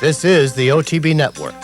This is the OTB Network.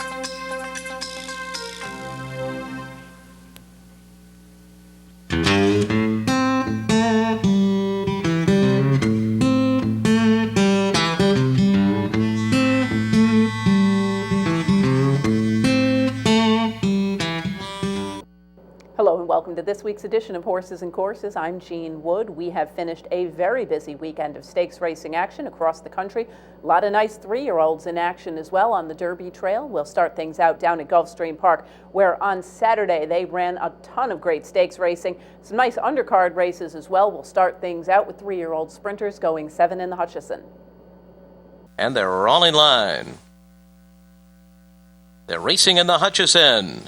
Hello and welcome to this week's edition of Horses and Courses. I'm Jean Wood. We have finished a very busy weekend of stakes racing action across the country. A lot of nice 3-year-olds in action as well on the Derby Trail. We'll start things out down at Gulfstream Park, where on Saturday they ran a ton of great stakes racing. Some nice undercard races as well. We'll start things out with 3-year-old sprinters going 7 in the Hutchison. And they're all in line. They're racing in the Hutchison.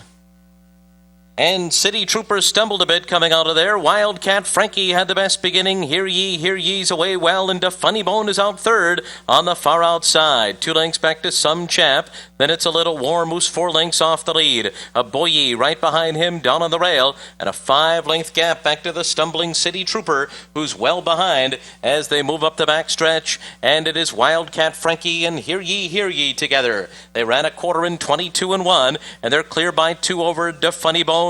And City Troopers stumbled a bit coming out of there. Wildcat Frankie had the best beginning. Hear Ye's away well, and Funny Bone is out third on the far outside. 2 lengths back to Some Chap. Then it's a Little Warm, who's 4 lengths off the lead. A Boye right behind him, down on the rail, and a 5-length gap back to the stumbling City Trooper, who's well behind as they move up the backstretch. And it is Wildcat Frankie and Hear Ye together. They ran a quarter in 22-1, and they're clear by 2 over Funny Bone.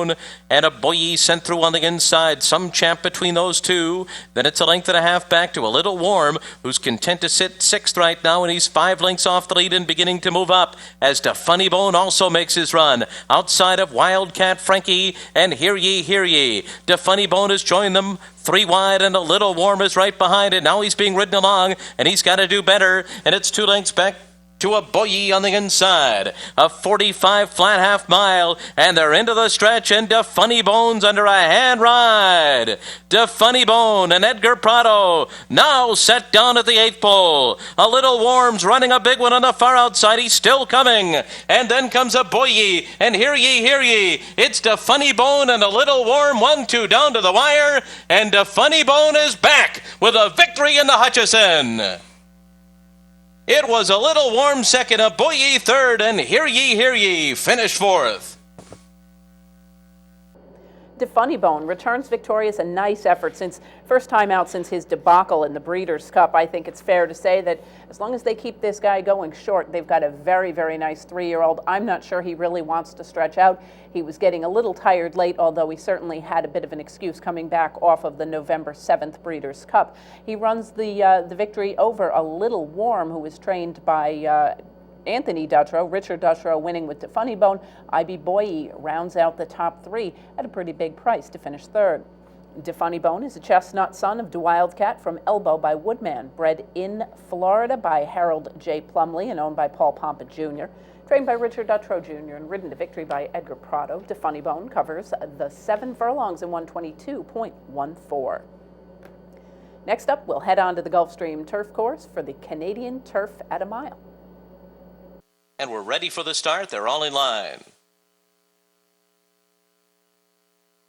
And a Boye sent through on the inside. Some Champ between those two. Then it's a length and a half back to a Little Warm, who's content to sit 6th right now, and he's 5 lengths off the lead and beginning to move up as Funny Bone also makes his run outside of Wildcat Frankie and Hear Ye. Funny Bone has joined them 3 wide, and a Little Warm is right behind it. Now he's being ridden along, and he's got to do better, and it's 2 lengths back to a Boye on the inside. A 45 flat half mile, and they're into the stretch, and Funny Bone's under a hand ride. Funny Bone and Edgar Prado now set down at the 8th pole. A Little Warm's running a big one on the far outside. He's still coming. And then comes a Boye, and Hear Ye. It's Funny Bone and a Little Warm, 1-2 down to the wire, and Funny Bone is back with a victory in the Hutchison. It was a Little Warm second, a Boye third, and Hear Ye finished 4th. Funny Bone returns victorious, a nice effort since first time out since his debacle in the Breeders' Cup. I think it's fair to say that as long as they keep this guy going short, they've got a very, very nice 3-year-old. I'm not sure he really wants to stretch out. He was getting a little tired late, although he certainly had a bit of an excuse coming back off of the November 7th Breeders' Cup. He runs the victory over a Little Warm, who was trained by Anthony Dutrow, Richard Dutrow winning with Funny Bone. I.B. Boye rounds out the top 3 at a pretty big price to finish 3rd. Funny Bone is a chestnut son of Wildcat from Elbow by Woodman, bred in Florida by Harold J. Plumley and owned by Paul Pompa Jr., trained by Richard Dutrow Jr. and ridden to victory by Edgar Prado. Funny Bone covers the 7 furlongs in 122.14. Next up, we'll head on to the Gulfstream Turf Course for the Canadian Turf at a mile. And we're ready for the start. They're all in line.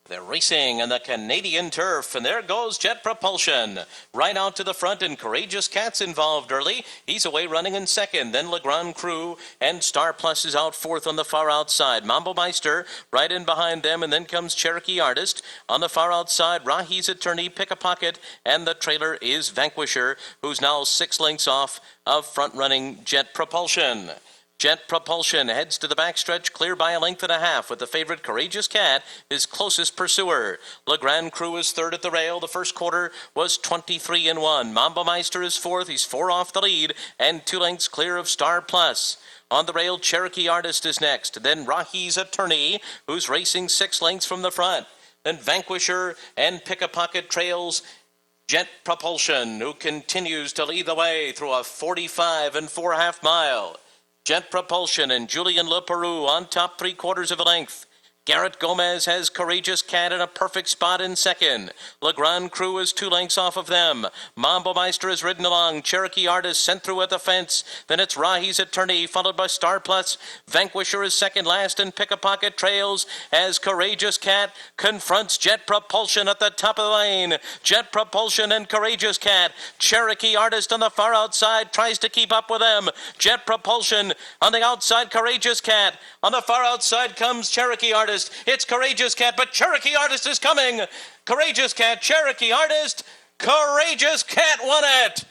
They're racing in the Canadian Turf, and there goes Jet Propulsion. Right out to the front, and Courageous Cat's involved early. He's away running in 2nd. Then Le Grand Cru and Star Plus is out 4th on the far outside. Mambo Meister right in behind them, and then comes Cherokee Artist. On the far outside, Rahi's Attorney, Pick a Pocket, and the trailer is Vanquisher, who's now 6 lengths off of front-running Jet Propulsion. Jet Propulsion heads to the backstretch, clear by a length and a half, with the favorite Courageous Cat, his closest pursuer. Le Grand Cru is 3rd at the rail. The first quarter was 23-1. Mambo Meister is 4th. He's 4 off the lead, and 2 lengths clear of Star Plus. On the rail, Cherokee Artist is next. Then Rahi's Attorney, who's racing 6 lengths from the front. Then Vanquisher and Pick a Pocket trails Jet Propulsion, who continues to lead the way through a 45 4.5 mile. Jet Propulsion and Julien Leperoux on top 3/4 of a length. Garrett Gomez has Courageous Cat in a perfect spot in 2nd. Le Grand Cru is 2 lengths off of them. Mambo Meister is ridden along. Cherokee Artist sent through at the fence. Then it's Rahi's Attorney, followed by Star Plus. Vanquisher is 2nd last, and Pick a Pocket trails as Courageous Cat confronts Jet Propulsion at the top of the lane. Jet Propulsion and Courageous Cat. Cherokee Artist on the far outside tries to keep up with them. Jet Propulsion on the outside, Courageous Cat. On the far outside comes Cherokee Artist. It's Courageous Cat, but Cherokee Artist is coming. Courageous Cat, Cherokee Artist. Courageous Cat won it.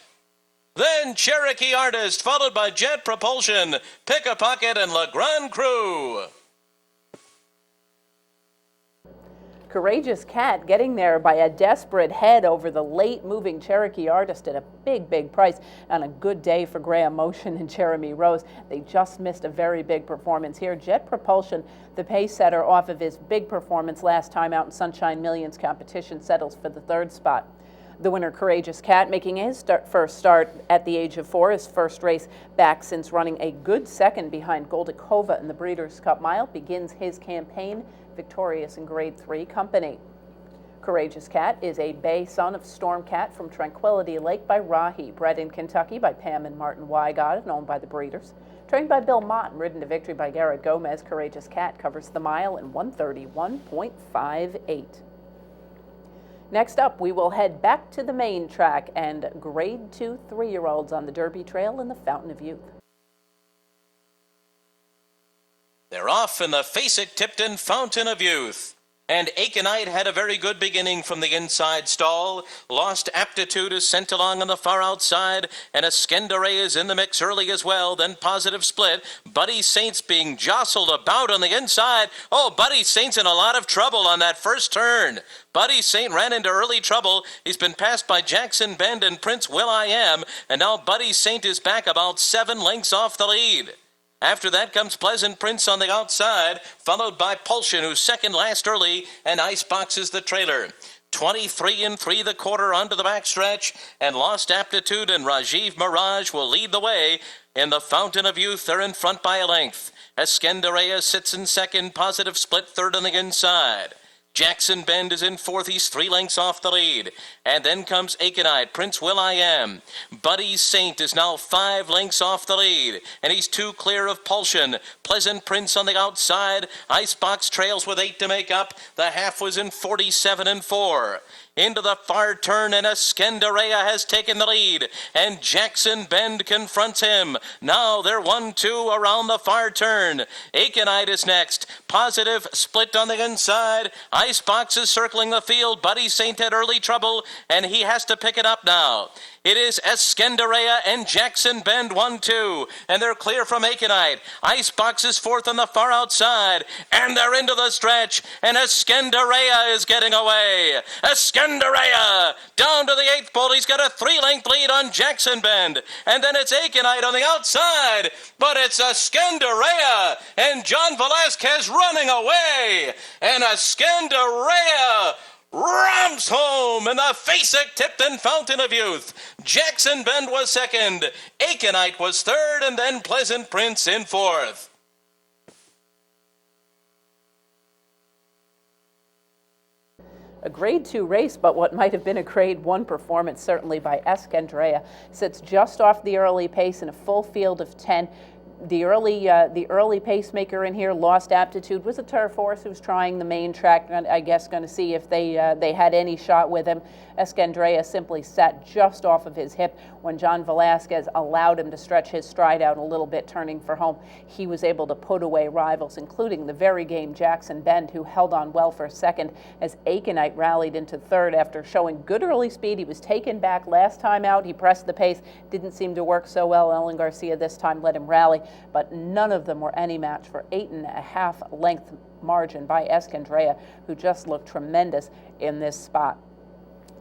Then Cherokee Artist, followed by Jet Propulsion, Pick a Pocket, and Le Grand Cru. Courageous Cat getting there by a desperate head over the late-moving Cherokee Artist at a big price on a good day for Graham Motion and Jeremy Rose. They just missed a very big performance here. Jet Propulsion, the pace setter off of his big performance last time out in Sunshine Millions competition, settles for the third spot. The winner, Courageous Cat, making his first start at the age of 4, his first race back since running a good second behind Goldikova in the Breeders' Cup Mile, begins his campaign victorious in Grade 3 company. Courageous Cat is a bay son of Storm Cat from Tranquility Lake by Rahi, bred in Kentucky by Pam and Martin Wygod and owned by the Breeders. Trained by Bill Mott and ridden to victory by Garrett Gomez, Courageous Cat covers the mile in 1:31.58. Next up, we will head back to the main track and Grade 2 3-year-olds on the Derby Trail in the Fountain of Youth. They're off in the Face-It-Tipton Fountain of Youth. And Aconite had a very good beginning from the inside stall. Lost Aptitude is sent along on the far outside, and Escendere is in the mix early as well. Then Positive Split. Buddy Saints being jostled about on the inside. Oh, Buddy Saints in a lot of trouble on that first turn. Buddy Saint ran into early trouble. He's been passed by Jackson Bend and Prince Will.I.Am, and now Buddy Saint is back about 7 lengths off the lead. After that comes Pleasant Prince on the outside, followed by Pulsion, who's second last early, and Icebox is the trailer. 23 3 the quarter onto the backstretch, and Lost Aptitude and Rajiv Mirage will lead the way. In the Fountain of Youth, they're in front by a length. Escendere sits in second, Positive Split third on the inside. Jackson Bend is in fourth. He's 3 lengths off the lead. And then comes Aconite, Prince Will.I.Am. Buddy Saint is now 5 lengths off the lead, and he's 2 clear of Pulsion. Pleasant Prince on the outside. Icebox trails with 8 to make up. The half was in 47 4. Into the far turn, and Escendere has taken the lead, and Jackson Bend confronts him. Now they're 1-2 around the far turn. Aconite is next. Positive Split on the inside. Icebox is circling the field. Buddy Saint had early trouble, and he has to pick it up now. It is Escendere and Jackson Bend 1-2, and they're clear from Aconite. Icebox is fourth on the far outside, and they're into the stretch, and Escendere is getting away. Escendere down to the 8th pole. He's got a 3-length lead on Jackson Bend, and then it's Aconite on the outside, but it's Escendere and John Velasquez running away, and Escendere romps home in the Face-It-Tipton Fountain of Youth. Jackson Bend was second, Aconite was third, and then Pleasant Prince in fourth. A Grade 2 race, but what might have been a Grade 1 performance, certainly by Escendere, sits just off the early pace in a full field of 10. The early pacemaker in here, Lost Aptitude, was a turf horse who's trying the main track, and I guess going to see if they had any shot with him. Escendere simply sat just off of his hip when John Velasquez allowed him to stretch his stride out a little bit, turning for home. He was able to put away rivals, including the very game Jackson Bend, who held on well for second as Aconite rallied into third after showing good early speed. He was taken back last time out. He pressed the pace, didn't seem to work so well. Ellen Garcia this time let him rally, but none of them were any match for 8.5 length margin by Escendere, who just looked tremendous in this spot.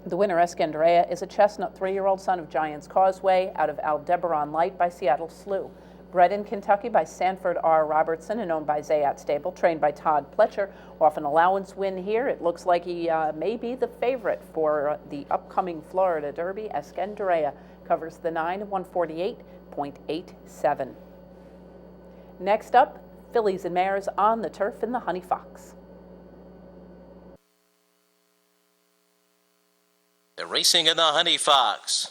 The winner, Escendere, is a chestnut 3-year-old son of Giant's Causeway out of Aldebaran Light by Seattle Slough. Bred in Kentucky by Sanford R. Robertson and owned by Zayat Stable, trained by Todd Pletcher. Off an allowance win here. It looks like he may be the favorite for the upcoming Florida Derby. Escendere covers the 9 148.87. Next up, fillies and mares on the turf in the Honey Fox. They're racing in the Honey Fox.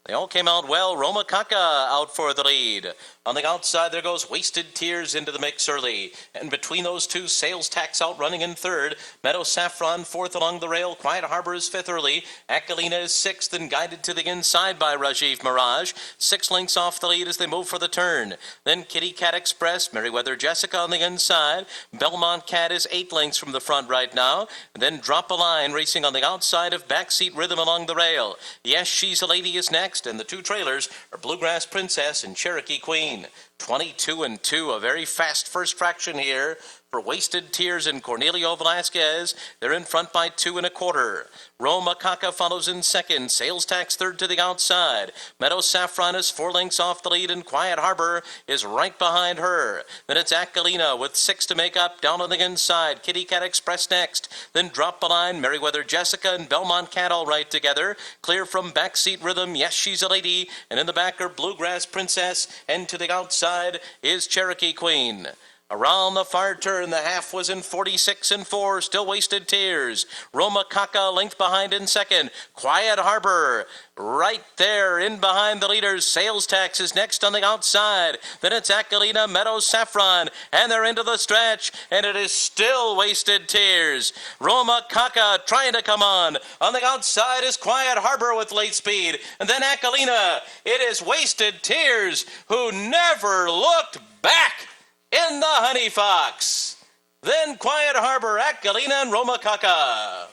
They all came out well. Roma Kaka out for the lead. On the outside, there goes Wasted Tears into the mix early. And between those two, Sales Tax out running in third. Meadow Saffron fourth along the rail. Quiet Harbor is fifth early. Akalina is sixth and guided to the inside by Rajiv Mirage. 6 lengths off the lead as they move for the turn. Then Kitty Cat Express, Meriwether Jessica on the inside. Belmont Cat is 8 lengths from the front right now. And then Drop a Line racing on the outside of Backseat Rhythm along the rail. Yes, She's a Lady is next. next, and the two trailers are Bluegrass Princess and Cherokee Queen. 22-2, a very fast first fraction here for Wasted Tears and Cornelio Velasquez. They're in front by 2 1/4. Roma Kaka follows in second. Sales Tax third to the outside. Meadow Saffron is 4 lengths off the lead, and Quiet Harbor is right behind her. Then it's Aquilina with 6 to make up down on the inside. Kitty Cat Express next. Then Drop the Line, Meriwether Jessica and Belmont Cat all right together. Clear from Backseat Rhythm, Yes She's a Lady. And in the back are Bluegrass Princess, and to the outside is Cherokee Queen. Around the far turn, the half was in 46-4, still Wasted Tears. Roma Kaka length behind in second. Quiet Harbor right there in behind the leaders. Sales Tax is next on the outside. Then it's Aquilina, Meadow Saffron, and they're into the stretch, and it is still Wasted Tears. Roma Kaka trying to come on. On the outside is Quiet Harbor with late speed, and then Aquilina. It is Wasted Tears who never looked back in the Honey Fox. Then Quiet Harbor, Aquilina, and Roma Kaka.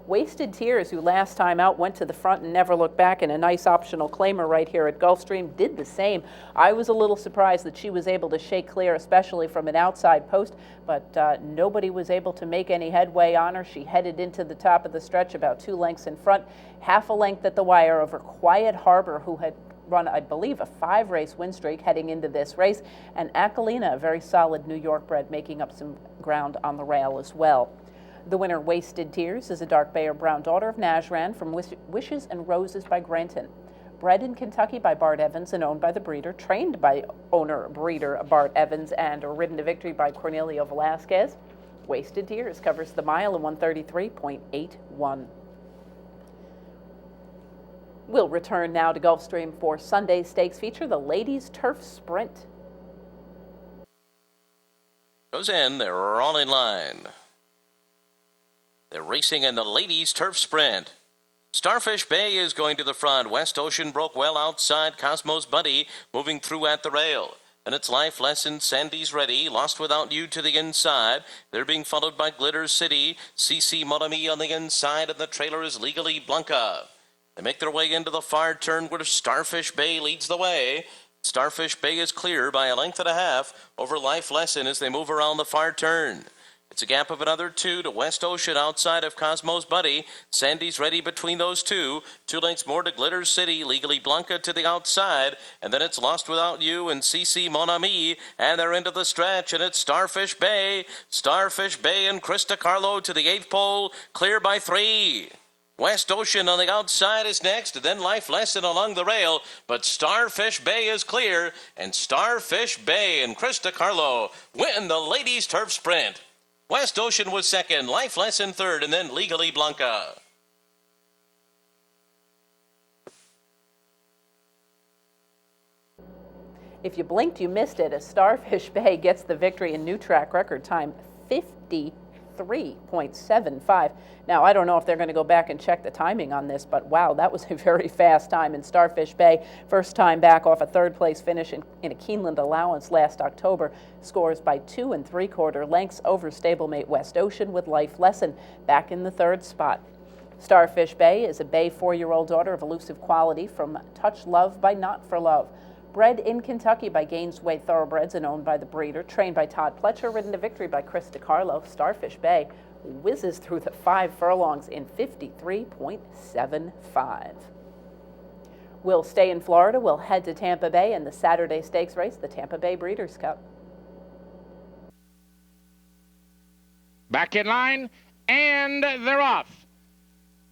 Wasted Tears, who last time out went to the front and never looked back, and a nice optional claimer right here at Gulfstream, did the same. I was a little surprised that she was able to shake clear, especially from an outside post, but nobody was able to make any headway on her. She headed into the top of the stretch about 2 lengths in front, half a length at the wire over Quiet Harbor, who had run, I believe, a 5-race win streak heading into this race, and Aquilina, a very solid New York bred, making up some ground on the rail as well. The winner, Wasted Tears, is a dark bay or brown daughter of Najran from Wishes and Roses by Granton. Bred in Kentucky by Bart Evans and owned by the breeder, trained by owner-breeder Bart Evans, and ridden to victory by Cornelio Velasquez. Wasted Tears covers the mile in 133.81. We'll return now to Gulfstream for Sunday's stakes feature, the Ladies Turf Sprint. Goes in, they're all in line. They're racing in the Ladies Turf Sprint. Starfish Bay is going to the front. West Ocean broke well outside. Cosmos Buddy moving through at the rail. And it's Life Lesson, Sandy's Ready, Lost Without You to the inside. They're being followed by Glitter City, CC Mon Ami on the inside, and the trailer is Legally Blanca. They make their way into the far turn where Starfish Bay leads the way. Starfish Bay is clear by a length and a half over Life Lesson as they move around the far turn. It's a gap of another 2 to West Ocean outside of Cosmos Buddy. Sandy's Ready between those two. 2 lengths more to Glitter City, Legally Blanca to the outside. And then it's Lost Without You and CC Mon Ami. And they're into the stretch, and it's Starfish Bay. Starfish Bay and Krista Carlo to the 8th pole, clear by 3. West Ocean on the outside is next, then Life Lesson along the rail, but Starfish Bay is clear, and Starfish Bay and Krista Carlo win the Ladies Turf Sprint. West Ocean was second, Life Lesson third, and then Legally Blanca. If you blinked, you missed it, as Starfish Bay gets the victory in new track record time, 53.75. Now, I don't know if they're going to go back and check the timing on this, but wow, that was a very fast time in Starfish Bay. First time back off a 3rd place finish in a Keeneland allowance last October. Scores by 2 3/4 lengths over stablemate West Ocean with Life Lesson back in the 3rd spot. Starfish Bay is a Bay 4-year-old daughter of elusive quality from Touch Love by Not for Love. Bred in Kentucky by Gainesway Thoroughbreds and owned by the breeder, trained by Todd Pletcher, ridden to victory by Chris DiCarlo. Starfish Bay whizzes through the 5 furlongs in 53.75. We'll stay in Florida. We'll head to Tampa Bay in the Saturday Stakes race, the Tampa Bay Breeders' Cup. Back in line, and they're off.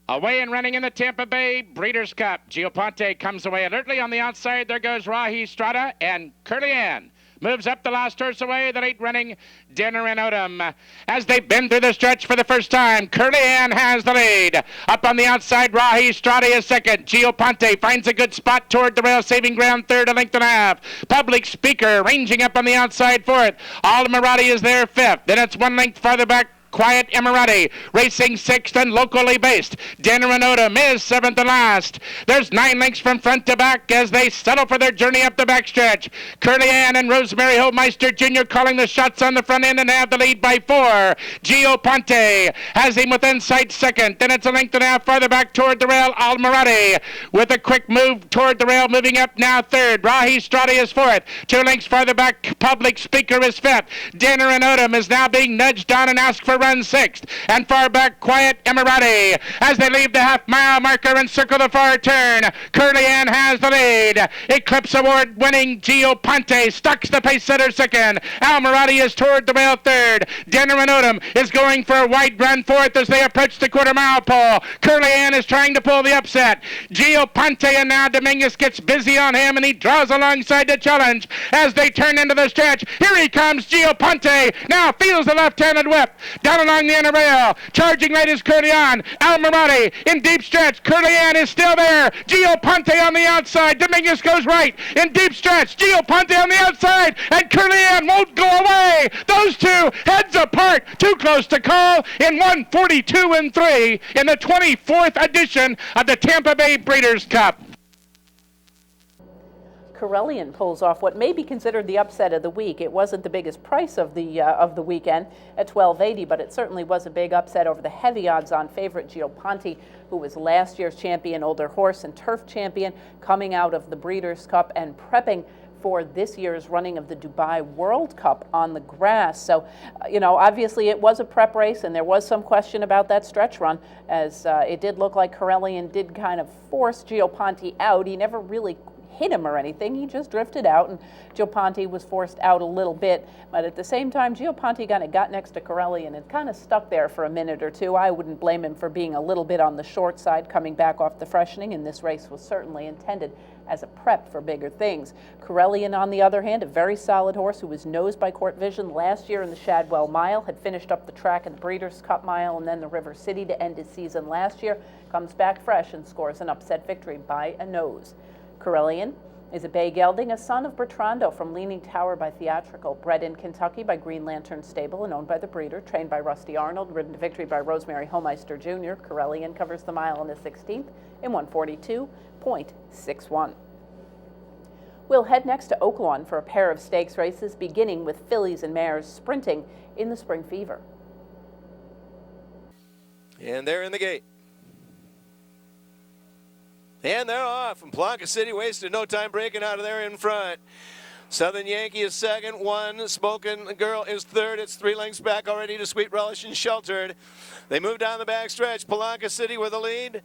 Away and running in the Tampa Bay Breeders' Cup. Gioponte comes away alertly on the outside. There goes Rahi Strada, and Curly Ann moves up the last horse away, the late running Dinner and Odom. As they bend through the stretch for the first time, Curly Ann has the lead. Up on the outside, Rahi Strada is second. Gioponte finds a good spot toward the rail, saving ground third, a length and a half. Public Speaker ranging up on the outside fourth. All Marati is there fifth. Then it's 1 length farther back Quiet Emirati racing 6th and locally based. Denrenotum is 7th and last. There's 9 lengths from front to back as they settle for their journey up the backstretch. Curly Ann and Rosemary Homeister Jr. calling the shots on the front end and have the lead by 4. Gio Ponte has him within sight second. Then it's a length and a half farther back toward the rail. Almirati with a quick move toward the rail, moving up now third. Rahi Strati is fourth. 2 lengths farther back, Public Speaker is fifth. Denrenotum is now being nudged down and asked for run sixth. And far back, Quiet Emirati as they leave the half-mile marker and circle the far turn. Curly Ann has the lead. Eclipse Award winning Gio Ponte stalks the pace setter second. Almirati is toward the rail third. Denrenotum is going for a wide run fourth as they approach the quarter-mile pole. Curly Ann is trying to pull the upset. Gio Ponte, and now Dominguez gets busy on him and he draws alongside the challenge as they turn into the stretch. Here he comes, Gio Ponte. Now feels the left-handed whip down along the inner rail. Charging right is Curly Ann. Almirati in deep stretch. Curly Ann is still there. Gio Ponte on the outside. Dominguez goes right in deep stretch. Gio Ponte on the outside, and Curly Ann won't go away. Those two heads apart. Too close to call in 1:42 and 3 in the 24th edition of the Tampa Bay Breeders Cup. Corellian pulls off what may be considered the upset of the week. It wasn't the biggest price of the weekend at $12.80, but it certainly was a big upset over the heavy odds-on favorite Gio Ponte, who was last year's champion, older horse and turf champion, coming out of the Breeders' Cup and prepping for this year's running of the Dubai World Cup on the grass. So, obviously it was a prep race, and there was some question about that stretch run, as it did look like Corellian did kind of force Gio Ponte out. He never really hit him or anything. He just drifted out, and Gio Ponte was forced out a little bit. But at the same time, Gio Ponte kind of got next to Corellian and kind of stuck there for a minute or two. I wouldn't blame him for being a little bit on the short side coming back off the freshening, and this race was certainly intended as a prep for bigger things. Corellian, on the other hand, a very solid horse who was nosed by Court Vision last year in the Shadwell Mile, had finished up the track in the Breeders' Cup Mile and then the River City to end his season last year, comes back fresh and scores an upset victory by a nose. Corellian is a bay gelding, a son of Bertrando from Leaning Tower by Theatrical, bred in Kentucky by Green Lantern Stable and owned by the breeder, trained by Rusty Arnold, ridden to victory by Rosemary Homeister Jr. Corellian covers the mile in the 16th in 1:42.61. We'll head next to Oaklawn for a pair of stakes races, beginning with fillies and mares sprinting in the Spring Fever. And they're in the gate. And they're off. From Blanca City, wasted no time breaking out of there in front. Southern Yankee is second. One Smoking Girl is third. It's 3 lengths back already to Sweet Relish and Sheltered. They move down the back stretch. Blanca City with the lead.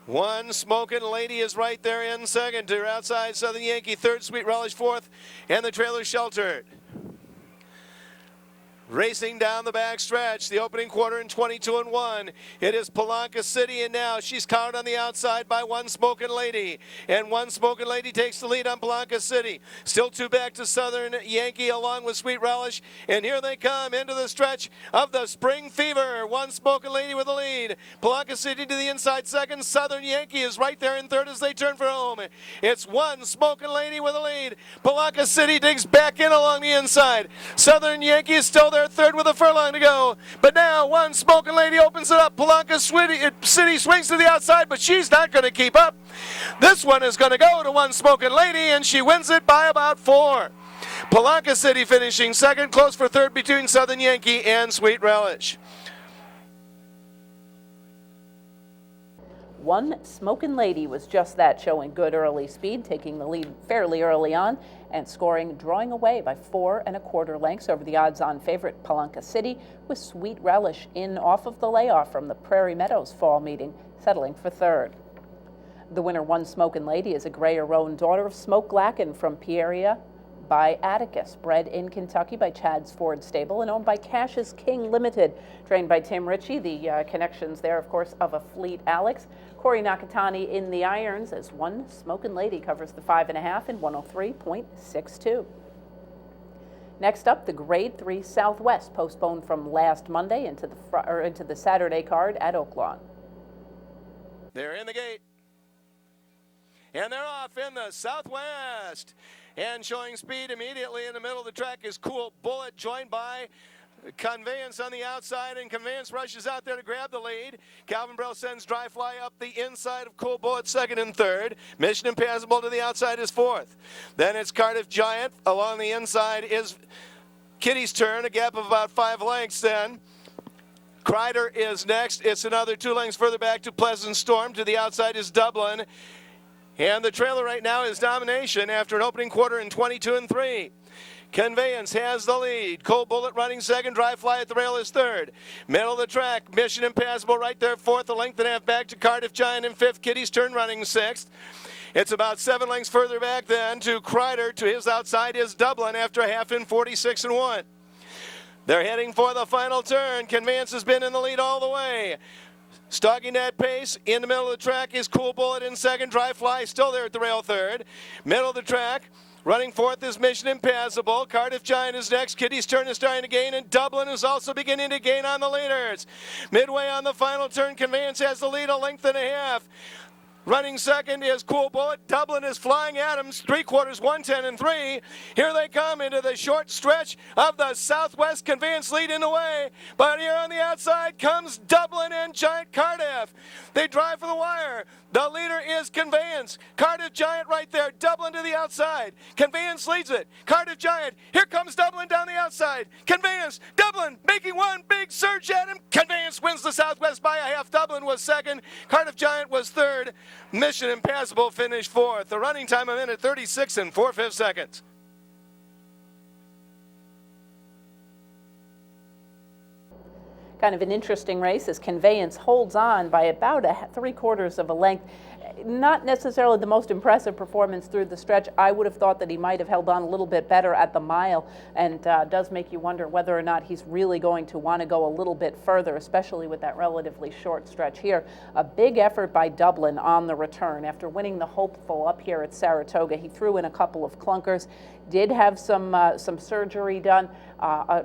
One Smoking Lady is right there in second. To her outside, Southern Yankee third. Sweet Relish fourth. And the trailer Sheltered. Racing down the back stretch, the opening quarter in 22 and 1. It is Palanca City, and now she's covered on the outside by One Smoking Lady. And One Smoking Lady takes the lead on Palanca City. Still 2 back to Southern Yankee along with Sweet Relish. And here they come into the stretch of the Spring Fever. One Smoking Lady with the lead. Palanca City to the inside second. Southern Yankee is right there in third as they turn for home. It's One Smoking Lady with the lead. Palanca City digs back in along the inside. Southern Yankee is still there third with a furlong to go. But now One Smoking Lady opens it up. Palanca City swings to the outside, but she's not going to keep up. This one is going to go to One Smoking Lady, and she wins it by about 4. Palanca City finishing second, close for third between Southern Yankee and Sweet Relish. One Smokin' Lady was just that, showing good early speed, taking the lead fairly early on and scoring, drawing away by 4 1/4 lengths over the odds-on favorite Palanca City, with Sweet Relish in off of the layoff from the Prairie Meadows fall meeting, settling for third. The winner, One Smokin' Lady, is a Grayer Roan daughter of Smoke Glacken from Pieria by Atticus, bred in Kentucky by Chad's Ford Stable and owned by Cash's King Limited, trained by Tim Ritchie. The connections there, of course, of a Fleet Alex. Corey Nakatani in the irons as One Smokin' Lady covers the 5.5 in 103.62. Next up, the Grade 3 Southwest, postponed from last Monday into the Saturday card at Oaklawn. They're in the gate. And they're off in the Southwest. And showing speed immediately in the middle of the track is Cool Bullet, joined by Conveyance on the outside, and Conveyance rushes out there to grab the lead. Calvin Brell sends Dry Fly up the inside of Cool Bullet, second and third. Mission Impassable to the outside is fourth. Then it's Cardiff Giant. Along the inside is Kitty's Turn, a gap of about 5 lengths then. Kreider is next. It's another 2 lengths further back to Pleasant Storm. To the outside is Dublin. And the trailer right now is Domination after an opening quarter in 22 and 3. Conveyance has the lead. Cold Bullet running second. Dry Fly at the rail is third. Middle of the track, Mission Impassable right there fourth. A length and a half back to Cardiff Giant in fifth. Kitty's Turn running sixth. It's about 7 lengths further back then to Kreider. To his outside is Dublin after a half in 46 and 1. They're heading for the final turn. Conveyance has been in the lead all the way. Stalking that pace, in the middle of the track is Cool Bullet in second. Dry Fly still there at the rail third. Middle of the track, running fourth is Mission Impassable. Cardiff Giant is next. Kitty's Turn is starting to gain, and Dublin is also beginning to gain on the leaders. Midway on the final turn, Conveyance has the lead, a length and a half. Running second is Cool Bullet. Dublin is flying at him. 3/4, 110 and 3. Here they come into the short stretch of the Southwest. Conveyance lead in the way. But here on the outside comes Dublin and Giant Cardiff. They drive for the wire. The leader is Conveyance. Cardiff Giant right there. Dublin to the outside. Conveyance leads it. Cardiff Giant. Here comes Dublin down the outside. Conveyance. Dublin making one big surge at him. Conveyance wins the Southwest by a half. Dublin was second. Cardiff Giant was third. Mission Impassable finished fourth. The running time a minute 36 and 4/5 seconds. Kind of an interesting race as Conveyance holds on by about 3/4 of a length. Not necessarily the most impressive performance through the stretch. I would have thought that he might have held on a little bit better at the mile, and does make you wonder whether or not he's really going to want to go a little bit further, especially with that relatively short stretch here. A big effort by Dublin on the return. After winning the Hopeful up here at Saratoga, he threw in a couple of clunkers, did have some surgery done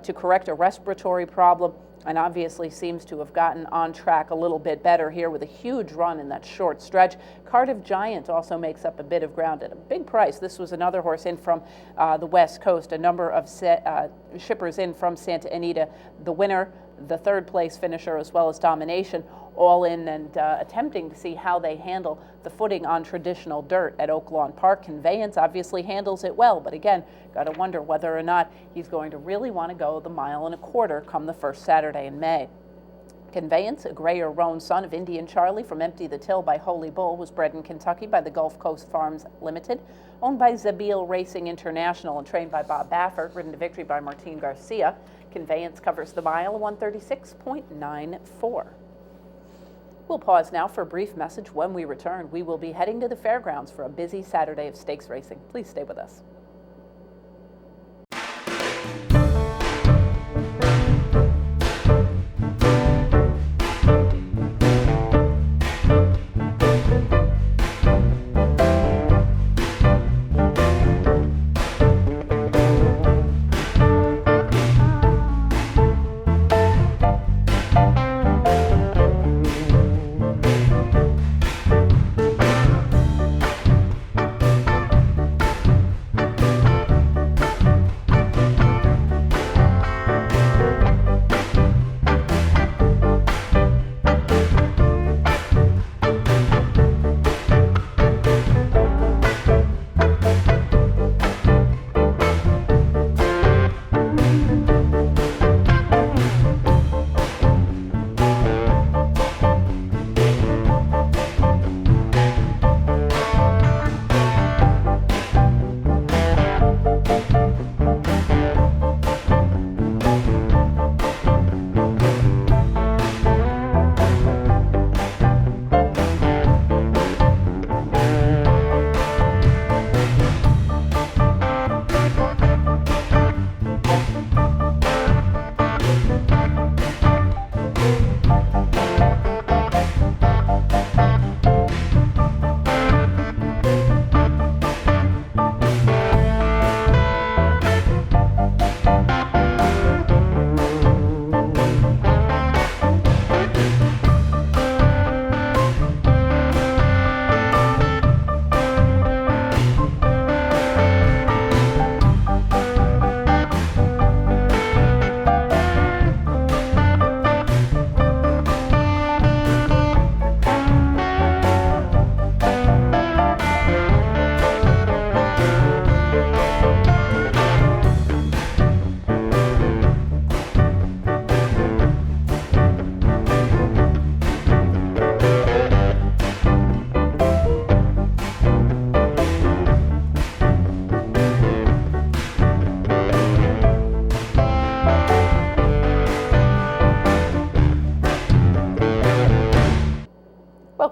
to correct a respiratory problem, and obviously seems to have gotten on track a little bit better here with a huge run in that short stretch. Cardiff Giant also makes up a bit of ground at a big price. This was another horse in from the West Coast, a number of shippers in from Santa Anita. The winner, the third place finisher, as well as Domination, all in and attempting to see how they handle the footing on traditional dirt at Oaklawn Park. Conveyance obviously handles it well, but again, got to wonder whether or not he's going to really want to go the 1.25 miles come the first Saturday in May. Conveyance, a grayer roan son of Indian Charlie from Empty the Till by Holy Bull, was bred in Kentucky by the Gulf Coast Farms Limited, owned by Zabeel Racing International and trained by Bob Baffert, ridden to victory by Martin Garcia. Conveyance covers the mile, 136.94. We'll pause now for a brief message. When we return, we will be heading to the fairgrounds for a busy Saturday of stakes racing. Please stay with us.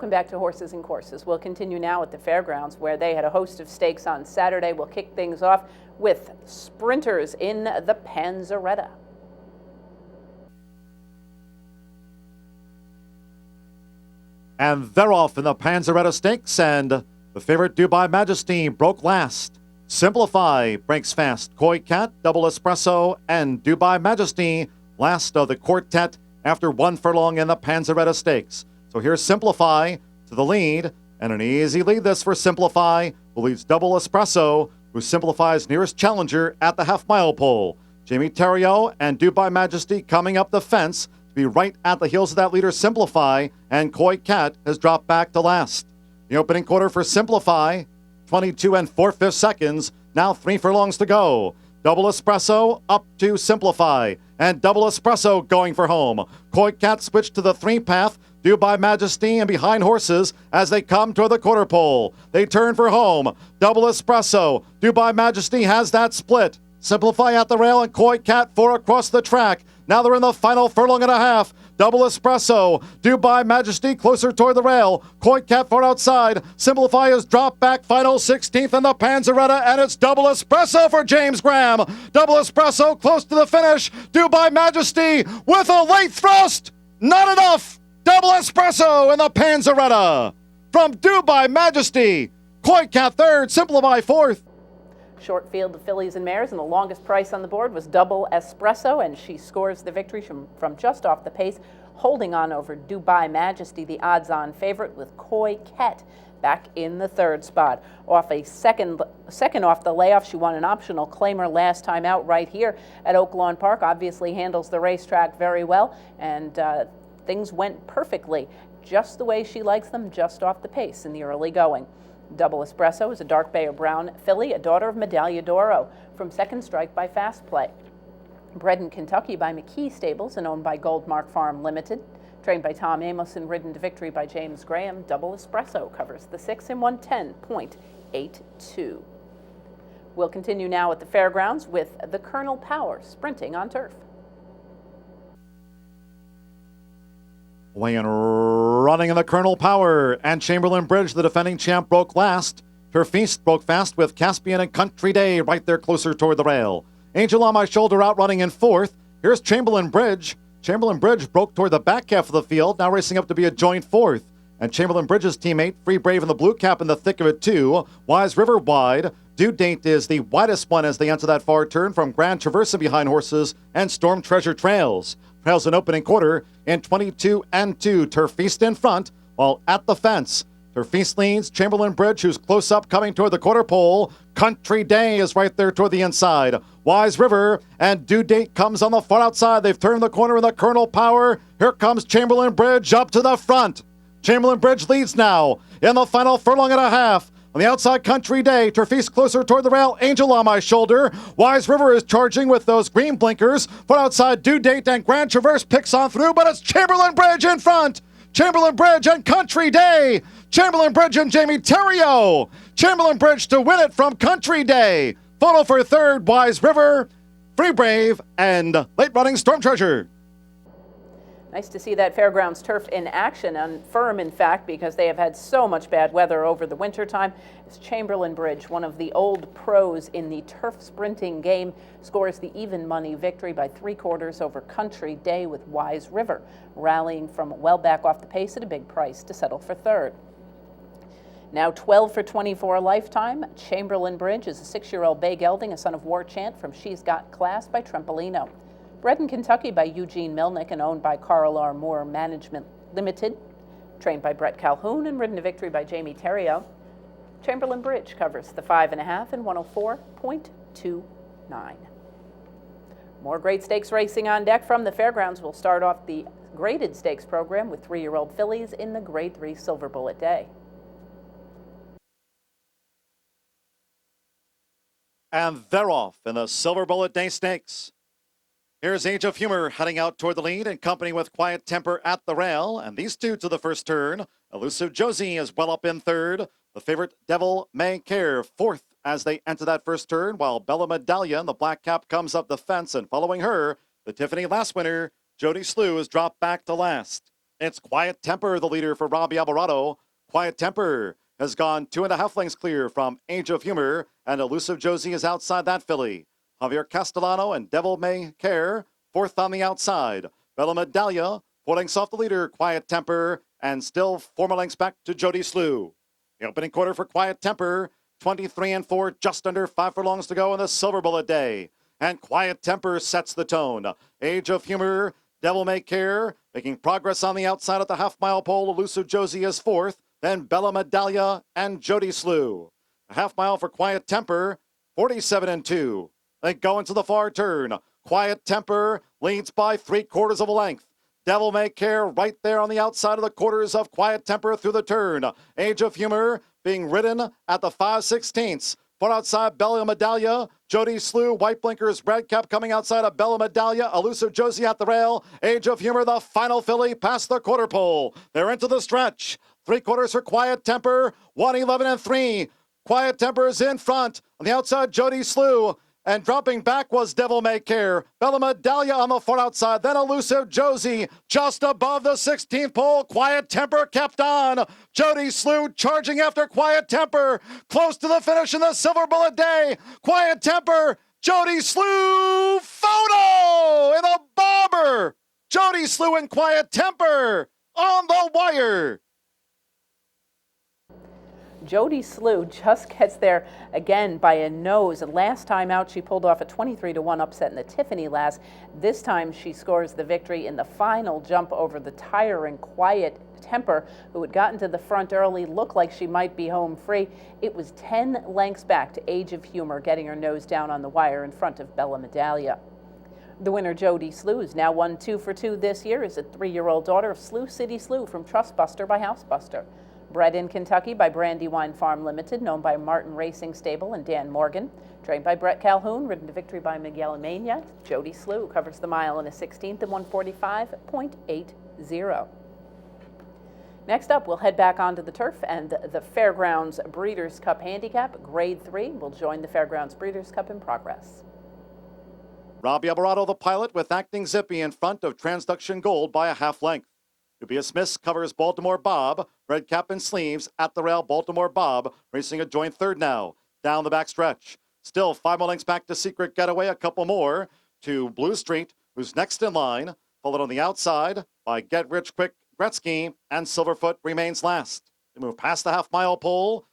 Welcome back to Horses and Courses. We'll continue now at the fairgrounds where they had a host of stakes on Saturday. We'll kick things off with sprinters in the Panzeretta. And they're off in the Panzeretta Stakes, and the favorite Dubai Majesty broke last. Simplify breaks fast. Koi Cat, Double Espresso, and Dubai Majesty last of the quartet after 1 furlong in the Panzeretta Stakes. So here's Simplify to the lead, and an easy lead this for Simplify, who leads Double Espresso, who Simplify's nearest challenger at the half-mile pole. Jamie Theriault and Dubai Majesty coming up the fence to be right at the heels of that leader Simplify, and Koi Cat has dropped back to last. The opening quarter for Simplify, 22 4/5 seconds, now 3 furlongs to go. Double Espresso up to Simplify, and Double Espresso going for home. Koi Cat switched to the 3 path, Dubai Majesty and behind horses as they come toward the quarter pole. They turn for home. Double Espresso, Dubai Majesty has that split. Simplify at the rail and Koi Cat 4 across the track. Now they're in the final furlong and a half. Double Espresso, Dubai Majesty closer toward the rail. Koi Cat far outside. Simplify has dropped back, final 16th in the Panzeretta, and it's Double Espresso for James Graham. Double Espresso close to the finish. Dubai Majesty with a late thrust. Not enough. Double Espresso in the Panzeretta. From Dubai Majesty, Koi Cat third, Simplify fourth. Short field of fillies and mares, and the longest price on the board was Double Espresso, and she scores the victory from just off the pace, holding on over Dubai Majesty, the odds-on favorite, with Koi Cat back in the third spot. Off a second off the layoff, she won an optional claimer last time out right here at Oaklawn Park. Obviously handles the racetrack very well, and things went perfectly, just the way she likes them, just off the pace in the early going. Double Espresso is a dark bay or brown filly, a daughter of Medaglia d'Oro, from Second Strike by Fast Play. Bred in Kentucky by McKee Stables and owned by Goldmark Farm Limited. Trained by Tom Amos and ridden to victory by James Graham, Double Espresso covers the 6 in 110.82. We'll continue now at the fairgrounds with the Colonel Power sprinting on turf. Away and running in the Colonel Power, and Chamberlain Bridge, the defending champ, broke last. Turf Feast broke fast with Caspian and Country Day right there closer toward the rail. Angel on My Shoulder outrunning in fourth. Here's Chamberlain Bridge. Chamberlain Bridge broke toward the back half of the field, now racing up to be a joint fourth. And Chamberlain Bridge's teammate, Free Brave in the blue cap in the thick of it too. Wise River wide. Due Date is the widest one as they enter that far turn from Grand Traverse behind horses, and Storm Treasure trails. Trails an opening quarter in 22 2. Turf Feast in front, while at the fence, Turf Feast leads Chamberlain Bridge, who's close up coming toward the quarter pole. Country Day is right there toward the inside. Wise River and Due Date comes on the far outside. They've turned the corner in the Colonel Power. Here comes Chamberlain Bridge up to the front. Chamberlain Bridge leads now in the final furlong and a half. On the outside, Country Day. Turf Feast closer toward the rail. Angel on My Shoulder. Wise River is charging with those green blinkers. Far outside, Due Date and Grand Traverse picks on through, but it's Chamberlain Bridge in front. Chamberlain Bridge and Country Day. Chamberlain Bridge and Jamie Theriault. Chamberlain Bridge to win it from Country Day. Photo for third, Wise River, Free Brave, and late running Storm Treasure. Nice to see that fairgrounds turf in action, and firm in fact, because they have had so much bad weather over the winter time. It's Chamberlain Bridge, one of the old pros in the turf sprinting game, scores the even money victory by 3/4 over Country Day, with Wise River rallying from well back off the pace at a big price to settle for third. Now 12 for 24 lifetime. Chamberlain Bridge is a 6-year-old bay gelding, a son of War Chant from She's Got Class by Trempolino. Bred in Kentucky by Eugene Milnick and owned by Carl R. Moore Management Limited. Trained by Brett Calhoun and ridden to victory by Jamie Theriault. Chamberlain Bridge covers the 5.5 in 104.29. More great stakes racing on deck from the fairgrounds. We'll start off the graded stakes program with 3-year-old fillies in the Grade 3 Silver Bullet Day. And they're off in the Silver Bullet Day Stakes. Here's Age of Humor heading out toward the lead in company with Quiet Temper at the rail. And these two to the first turn. Elusive Josie is well up in third. The favorite Devil May Care fourth as they enter that first turn, while Bella Medaglia in the black cap comes up the fence, and following her, the Tiffany last winner, Jody Slew, is dropped back to last. It's Quiet Temper, the leader for Robbie Alvarado. Quiet Temper has gone 2.5 lengths clear from Age of Humor, and Elusive Josie is outside that filly. Javier Castellano and Devil May Care, fourth on the outside. Bella Medaglia, 4 lengths off the leader, Quiet Temper, and still 4 more lengths back to Jody Slew. The opening quarter for Quiet Temper, 23-4, just under 5 furlongs to go in the Silver Bullet Day. And Quiet Temper sets the tone. Age of Humor, Devil May Care, making progress on the outside at the half-mile pole. Elusive Josie is fourth, then Bella Medaglia and Jody Slew. A half-mile for Quiet Temper, 47-2. They go into the far turn. Quiet Temper leads by 3/4 of a length. Devil May Care right there on the outside of the quarters of Quiet Temper through the turn. Age of Humor being ridden at the 5/16. Far outside Bella Medaglia, Jody Slew, white blinkers, red cap coming outside of Bella Medaglia, Elusive Josie at the rail. Age of Humor, the final filly past the quarter pole. They're into the stretch. 3/4 for Quiet Temper, 1:11-3. Quiet Temper is in front. On the outside, Jody Slew. And dropping back was Devil May Care. Bella Medaglia on the far outside. Then Elusive Josie just above the 16th pole. Quiet Temper kept on. Jody Slew charging after Quiet Temper. Close to the finish in the Silver Bullet Day. Quiet Temper. Jody Slew. Photo in the bobber. Jody Slew and Quiet Temper on the wire. Jody Slew just gets there again by a nose. And last time out, she pulled off a 23-1 upset in the Tiffany Lass. This time, she scores the victory in the final jump over the tiring Quiet Temper, who had gotten to the front early, looked like she might be home free. It was 10 lengths back to Age of Humor, getting her nose down on the wire in front of Bella Medaglia. The winner, Jody Slew, is now won 2 for 2 this year, is a 3-year-old daughter of Slew City Slew from Trustbuster by Housebuster. Bred in Kentucky by Brandywine Farm Limited, known by Martin Racing Stable and Dan Morgan. Trained by Brett Calhoun, ridden to victory by Miguel Mania. Jody Slew covers the mile in a 16th at 1:45.80. Next up, we'll head back onto the turf, and the Fairgrounds Breeders' Cup Handicap, Grade 3, will join the Fairgrounds Breeders' Cup in progress. Robbie Alvarado, the pilot, with Acting Zippy in front of Transduction Gold by a half length. Tobias Smith covers Baltimore Bob, red cap and sleeves at the rail. Baltimore Bob racing a joint third now, down the back stretch. Still 5 more lengths back to Secret Getaway, a couple more to Blue Street, who's next in line, followed on the outside by Get Rich Quick Gretzky, and Silverfoot remains last. They move past the half-mile pole.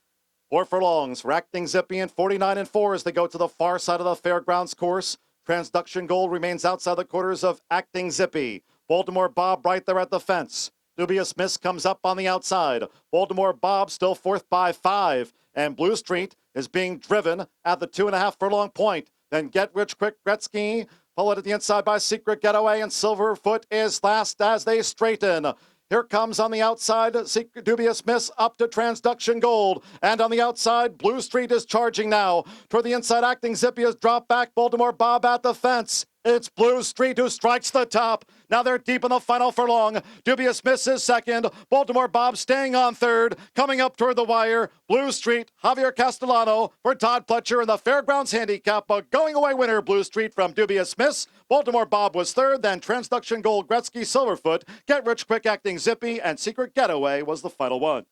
4 furlongs for Acting Zippy and 49-4 as they go to the far side of the Fairgrounds course. Transduction Gold remains outside the quarters of Acting Zippy. Baltimore Bob right there at the fence. Dubious Miss comes up on the outside. Baltimore Bob still fourth by 5. And Blue Street is being driven at the 2.5 furlong point. Then Get Rich Quick Gretzky, followed at the inside by Secret Getaway, and Silverfoot is last as they straighten. Here comes on the outside, Dubious Miss up to Transduction Gold. And on the outside, Blue Street is charging now. Toward the inside, Acting Zippy has dropped back. Baltimore Bob at the fence. It's Blue Street who strikes the top. Now they're deep in the final furlong. Dubious Miss is second. Baltimore Bob staying on third. Coming up toward the wire, Blue Street, Javier Castellano for Todd Pletcher in the Fairgrounds Handicap. A going away winner, Blue Street from Dubious Miss. Baltimore Bob was third, then Transduction Gold, Gretzky, Silverfoot, Get Rich Quick Acting Zippy, and Secret Getaway was the final one.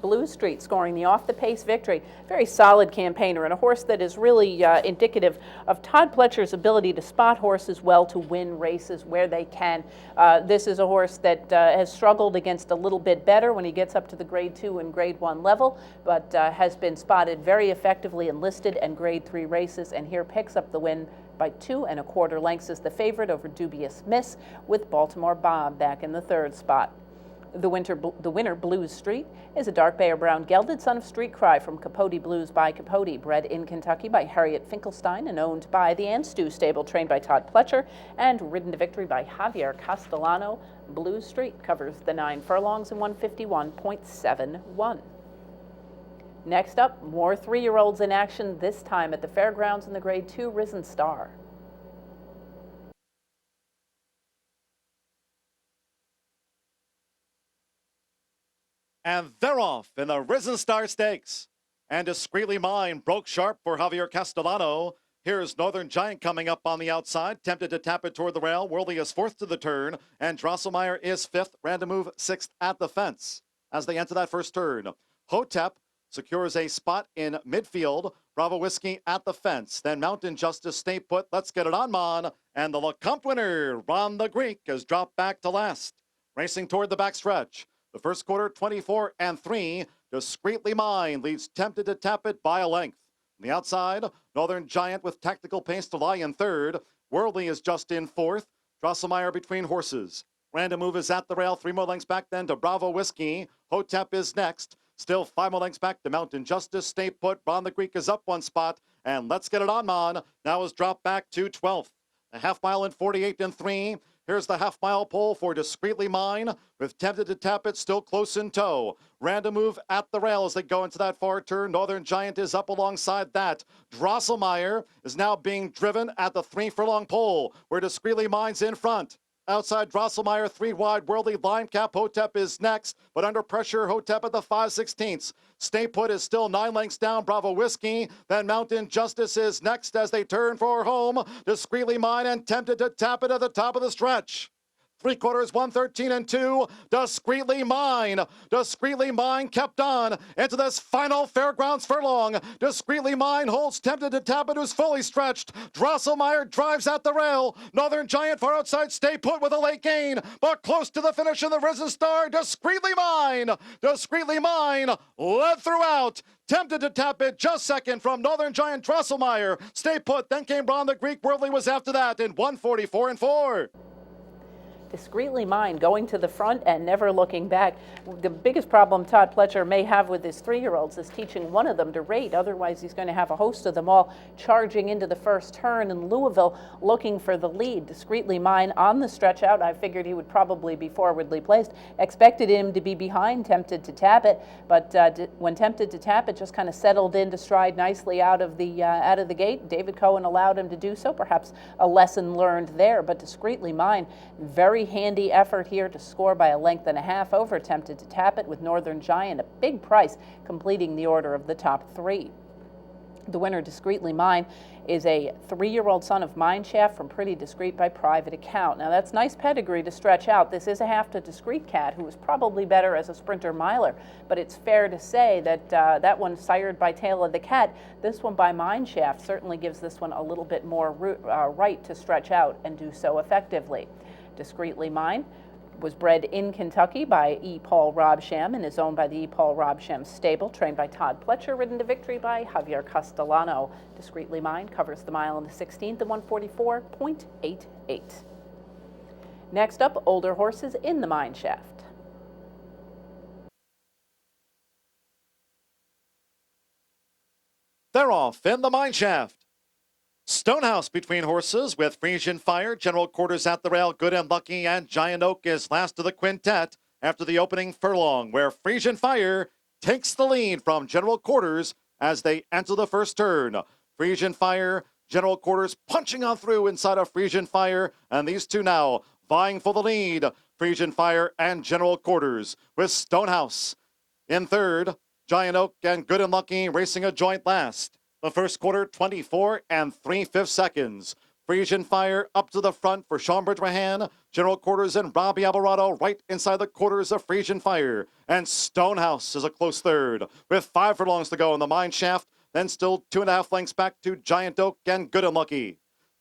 Blue Street scoring the off-the-pace victory. Very solid campaigner and a horse that is really indicative of Todd Pletcher's ability to spot horses well to win races where they can. This is a horse that has struggled against a little bit better when he gets up to the Grade 2 and Grade 1 level, but has been spotted very effectively in listed and Grade 3 races, and here picks up the win by 2 1/4 lengths as the favorite over Dubious Miss, with Baltimore Bob back in the third spot. The winner, Blue Street, is a dark bay or brown gelded son of Street Cry from Capote Blues by Capote, bred in Kentucky by Harriet Finkelstein and owned by the Anstu stable, trained by Todd Pletcher, and ridden to victory by Javier Castellano. Blue Street covers the 9 furlongs in 1:51.71. Next up, more 3-year-olds in action, this time at the Fairgrounds in the Grade 2 Risen Star. And they're off in the Risen Star Stakes. And Discreetly Mine broke sharp for Javier Castellano. Here's Northern Giant coming up on the outside, tempted to tap it toward the rail. Worley is fourth to the turn, and Drosselmeyer is fifth. Random Move sixth at the fence as they enter that first turn. Hotep secures a spot in midfield. Bravo Whiskey at the fence. Then Mountain Justice stay put. Let's get it on, Mon. And the Lecomte winner, Ron the Greek, has dropped back to last. Racing toward the backstretch. The first quarter, 24-3. Discreetly Mine leads Tempted to Tap It by a length. On the outside, Northern Giant with Tactical Pace to lie in third. Worldly is just in fourth. Drosselmeyer between horses. Random Move is at the rail. 3 more lengths back then to Bravo Whiskey. Hotep is next. Still 5 more lengths back to Mountain Justice. Stay put. Ron the Greek is up 1 spot. And Let's Get It On, Mon now is dropped back to 12th. A half mile in 48-3. Here's the half-mile pole for Discreetly Mine, with Tempted to Tap It still close in tow. Random Move at the rail as they go into that far turn. Northern Giant is up alongside that. Drosselmeyer is now being driven at the 3 furlong pole, where Discreetly Mine's in front. Outside Drosselmeyer, 3 wide. Worldly line cap. Hotep is next, but under pressure, Hotep at the 5/16. Stay Put is still 9 lengths down. Bravo Whiskey. Then Mountain Justice is next as they turn for home. Discreetly Mine and Tempted to Tap It at the top of the stretch. 3/4, 113-2. Discreetly Mine. Discreetly Mine kept on into this final Fairgrounds furlong. Discreetly Mine holds Tempted to Tap It, who's fully stretched. Drosselmeyer drives at the rail. Northern Giant far outside. Stay Put with a late gain, but close to the finish of the Risen Star. Discreetly Mine. Discreetly Mine led throughout. Tempted to Tap It just second from Northern Giant. Drosselmeyer. Stay Put. Then came Ron the Greek. Worldly was after that in 144-4. Discreetly Mine going to the front and never looking back. The biggest problem Todd Pletcher may have with his 3-year-olds is teaching one of them to rate. Otherwise, he's going to have a host of them all charging into the first turn in Louisville looking for the lead. Discreetly Mine on the stretch out. I figured he would probably be forwardly placed. Expected him to be behind Tempted to Tap It, but when Tempted to Tap It just kind of settled into stride nicely out of the gate, David Cohen allowed him to do so. Perhaps a lesson learned there, but Discreetly Mine, very handy effort here to score by a length and a half over Tempted to Tap It, with Northern Giant a big price completing the order of the top 3. The winner, Discreetly Mine, is a 3-year-old son of Mineshaft from Pretty Discreet by private account. Now that's nice pedigree to stretch out. This is a half to Discreet cat who was probably better as a sprinter miler, but it's fair to say that that one sired by Tail of the Cat, this one by Mineshaft, certainly gives this one a little bit more right to stretch out and do so effectively. Discreetly Mine was bred in Kentucky by E. Paul Robsham and is owned by the E. Paul Robsham stable, trained by Todd Pletcher, ridden to victory by Javier Castellano. Discreetly Mine covers the mile in the 16th at 144.88. Next up, older horses in the Mine Shaft. They're off in the Mine Shaft. Stonehouse between horses with Frisian Fire, General Quarters at the rail, Good and Lucky, and Giant Oak is last of the quintet after the opening furlong, where Frisian Fire takes the lead from General Quarters as they enter the first turn. Frisian Fire, General Quarters punching on through inside of Frisian Fire, and these two now vying for the lead. Frisian Fire and General Quarters with Stonehouse in third. Giant Oak and Good and Lucky racing a joint last. The first quarter, 24 3/5 seconds. Frisian Fire up to the front for Schomburg Rahan. General Quarters and Robbie Alvarado right inside the quarters of Frisian Fire. And Stonehouse is a close third with 5 furlongs to go in the Mine Shaft. Then still 2.5 lengths back to Giant Oak and Good and Lucky.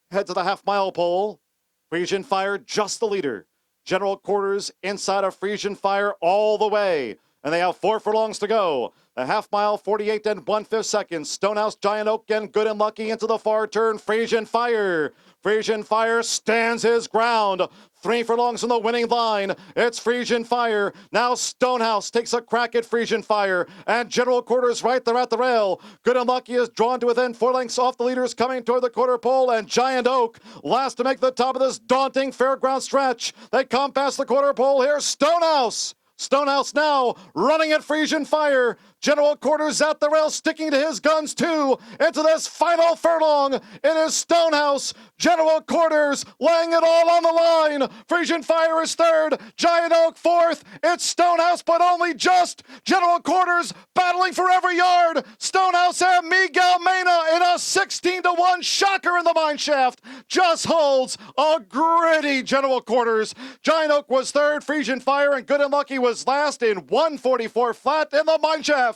Head to the half-mile pole. Frisian Fire just the leader. General Quarters inside of Frisian Fire all the way. And they have 4 furlongs to go. The half mile, 48 1/5 seconds. Stonehouse, Giant Oak, and Good and Lucky into the far turn. Frisian Fire. Frisian Fire stands his ground. 3 furlongs on the winning line. It's Frisian Fire. Now Stonehouse takes a crack at Frisian Fire. And General Quarters right there at the rail. Good and Lucky is drawn to within 4 lengths off the leaders coming toward the quarter pole. And Giant Oak last to make the top of this daunting fairground stretch. They come past the quarter pole. Here's Stonehouse. Stonehouse now running at Frisian Fire. General Quarters at the rail, sticking to his guns too. Into this final furlong, it is Stonehouse. General Quarters laying it all on the line. Frisian Fire is third. Giant Oak fourth. It's Stonehouse, but only just. General Quarters battling for every yard. Stonehouse and Miguel Mena in a 16-1 shocker in the mine shaft. Just holds a gritty General Quarters. Giant Oak was third. Frisian Fire and Good and Lucky was last in 144 flat in the mine shaft.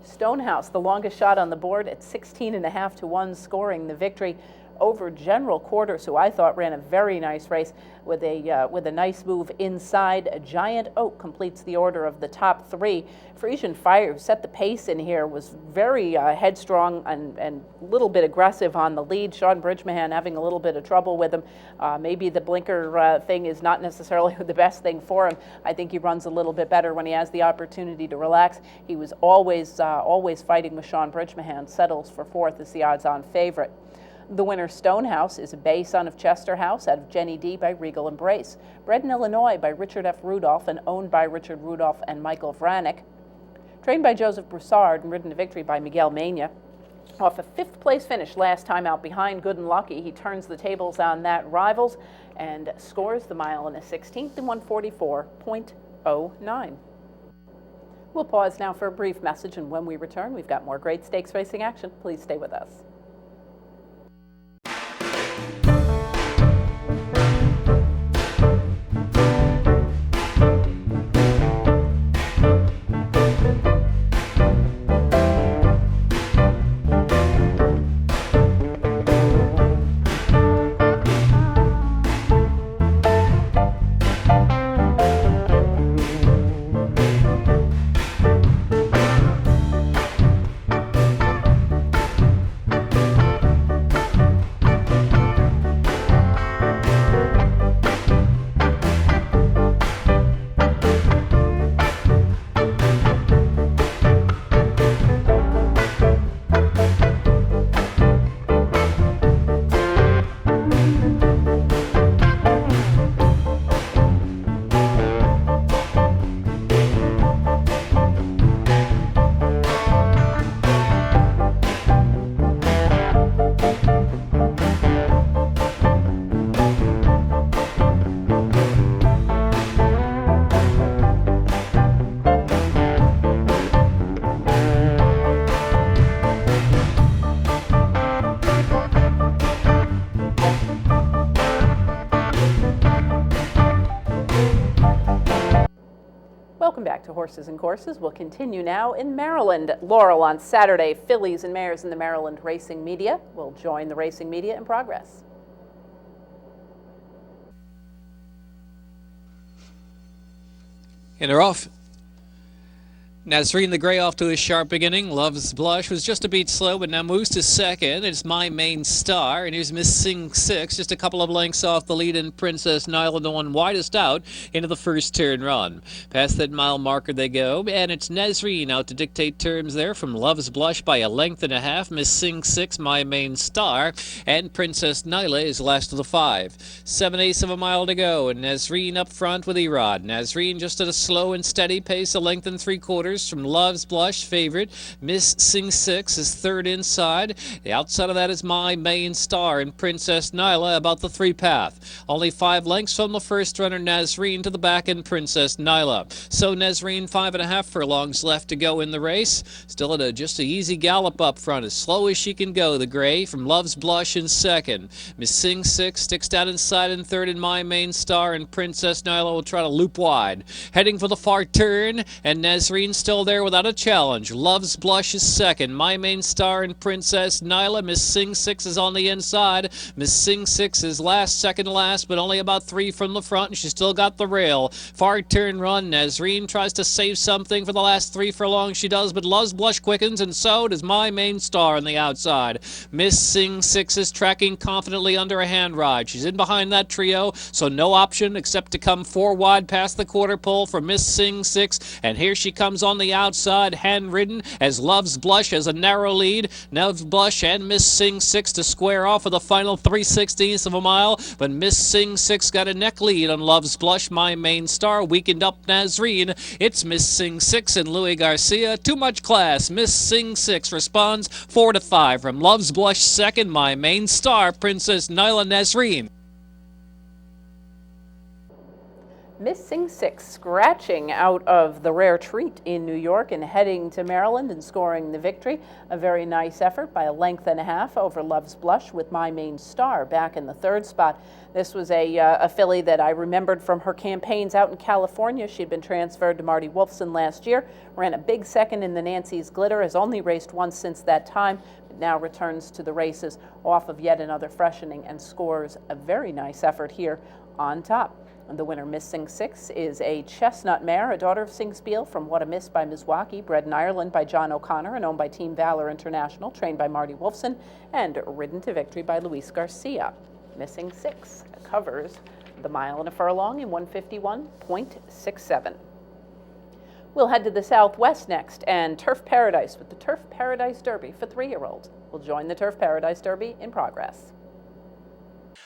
Stonehouse, the longest shot on the board at 16.5-1, scoring the victory over General Quarters, who I thought ran a very nice race with a nice move inside. Giant Oak completes the order of the top three. Frisian Fire, who set the pace in here, was very headstrong and a little bit aggressive on the lead. Sean Bridgman having a little bit of trouble with him. Maybe the blinker thing is not necessarily the best thing for him. I think he runs a little bit better when he has the opportunity to relax. He was always fighting with Sean Bridgman. Settles for fourth as the odds-on favorite. The winner, Stonehouse, is a Bay son of Chester House out of Jenny D by Regal Embrace. Bred in Illinois by Richard F. Rudolph and owned by Richard Rudolph and Michael Vranick. Trained by Joseph Broussard and ridden to victory by Miguel Mena. Off a fifth-place finish last time out behind Good and Lucky, he turns the tables on that Rivals and scores the mile in a 16th in 144.09. We'll pause now for a brief message, and when we return, we've got more great stakes racing action. Please stay with us. Welcome back to Horses and Courses. We'll continue now in Maryland. Laurel on Saturday, fillies and mares in the Maryland racing media. We'll join the racing media in progress. And they're off. Nazreen the Grey off to a sharp beginning. Love's Blush was just a beat slow, but now moves to second. It's My Main Star, and here's Miss Sing 6, just a couple of lengths off the lead, and Princess Nyla, the one widest out, into the first turn run. Past that mile marker they go, and it's Nazreen out to dictate terms there from Love's Blush by a length and a half. Miss Sing 6, My Main Star, and Princess Nyla is last of the 5. 7/8 of a mile to go, and Nazreen up front with Erod. Nazreen just at a slow and steady pace, a length and 3/4 from Love's Blush, favorite. Miss Sing 6 is third inside. The outside of that is My Main Star and Princess Nyla about the 3 path. Only 5 lengths from the first runner, Nazreen, to the back, and Princess Nyla. So Nazreen 5.5 furlongs left to go in the race. Still at just an easy gallop up front, as slow as she can go, the Gray from Love's Blush in second. Miss Sing 6 sticks down inside in third, and My Main Star and Princess Nyla will try to loop wide. Heading for the far turn, and Nazreen still there without a challenge. Love's Blush is second. My Main Star and Princess Nyla. Miss Sing 6 is on the inside. Miss Sing 6 is last, second last, but only about 3 from the front, and she's still got the rail. Far turn run. Nazreen tries to save something for the last 3 furlongs. She does, but Love's Blush quickens, and so does My Main Star on the outside. Miss Sing 6 is tracking confidently under a hand ride. She's in behind that trio, so no option except to come 4 wide past the quarter pole for Miss Sing 6, and here she comes on on the outside, hand-ridden, as Love's Blush has a narrow lead. Love's Blush and Miss Sing 6 to square off for the final 3/16 of a mile, but Miss Sing 6 got a neck lead on Love's Blush, My Main Star. Weakened up Nazreen. It's Miss Sing 6 and Louis Garcia. Too much class. Miss Sing 6 responds 4-5 from Love's Blush second, My Main Star, Princess Nyla Nazreen. Miss Sing 6 scratching out of the Rare Treat in New York and heading to Maryland and scoring the victory. A very nice effort by a length and a half over Love's Blush with My Main Star back in the third spot. This was a filly that I remembered from her campaigns out in California. She'd been transferred to Marty Wolfson last year, ran a big second in the Nancy's Glitter, has only raced once since that time, but now returns to the races off of yet another freshening and scores a very nice effort here on top. The winner, Miss Sing 6, is a chestnut mare, a daughter of Singspiel from What a Miss by Mizwaukee, bred in Ireland by John O'Connor and owned by Team Valor International, trained by Marty Wolfson, and ridden to victory by Luis Garcia. Miss Sing 6 covers the mile and a furlong in 151.67. We'll head to the Southwest next, and Turf Paradise with the Turf Paradise Derby for 3-year-olds. We'll join the Turf Paradise Derby in progress.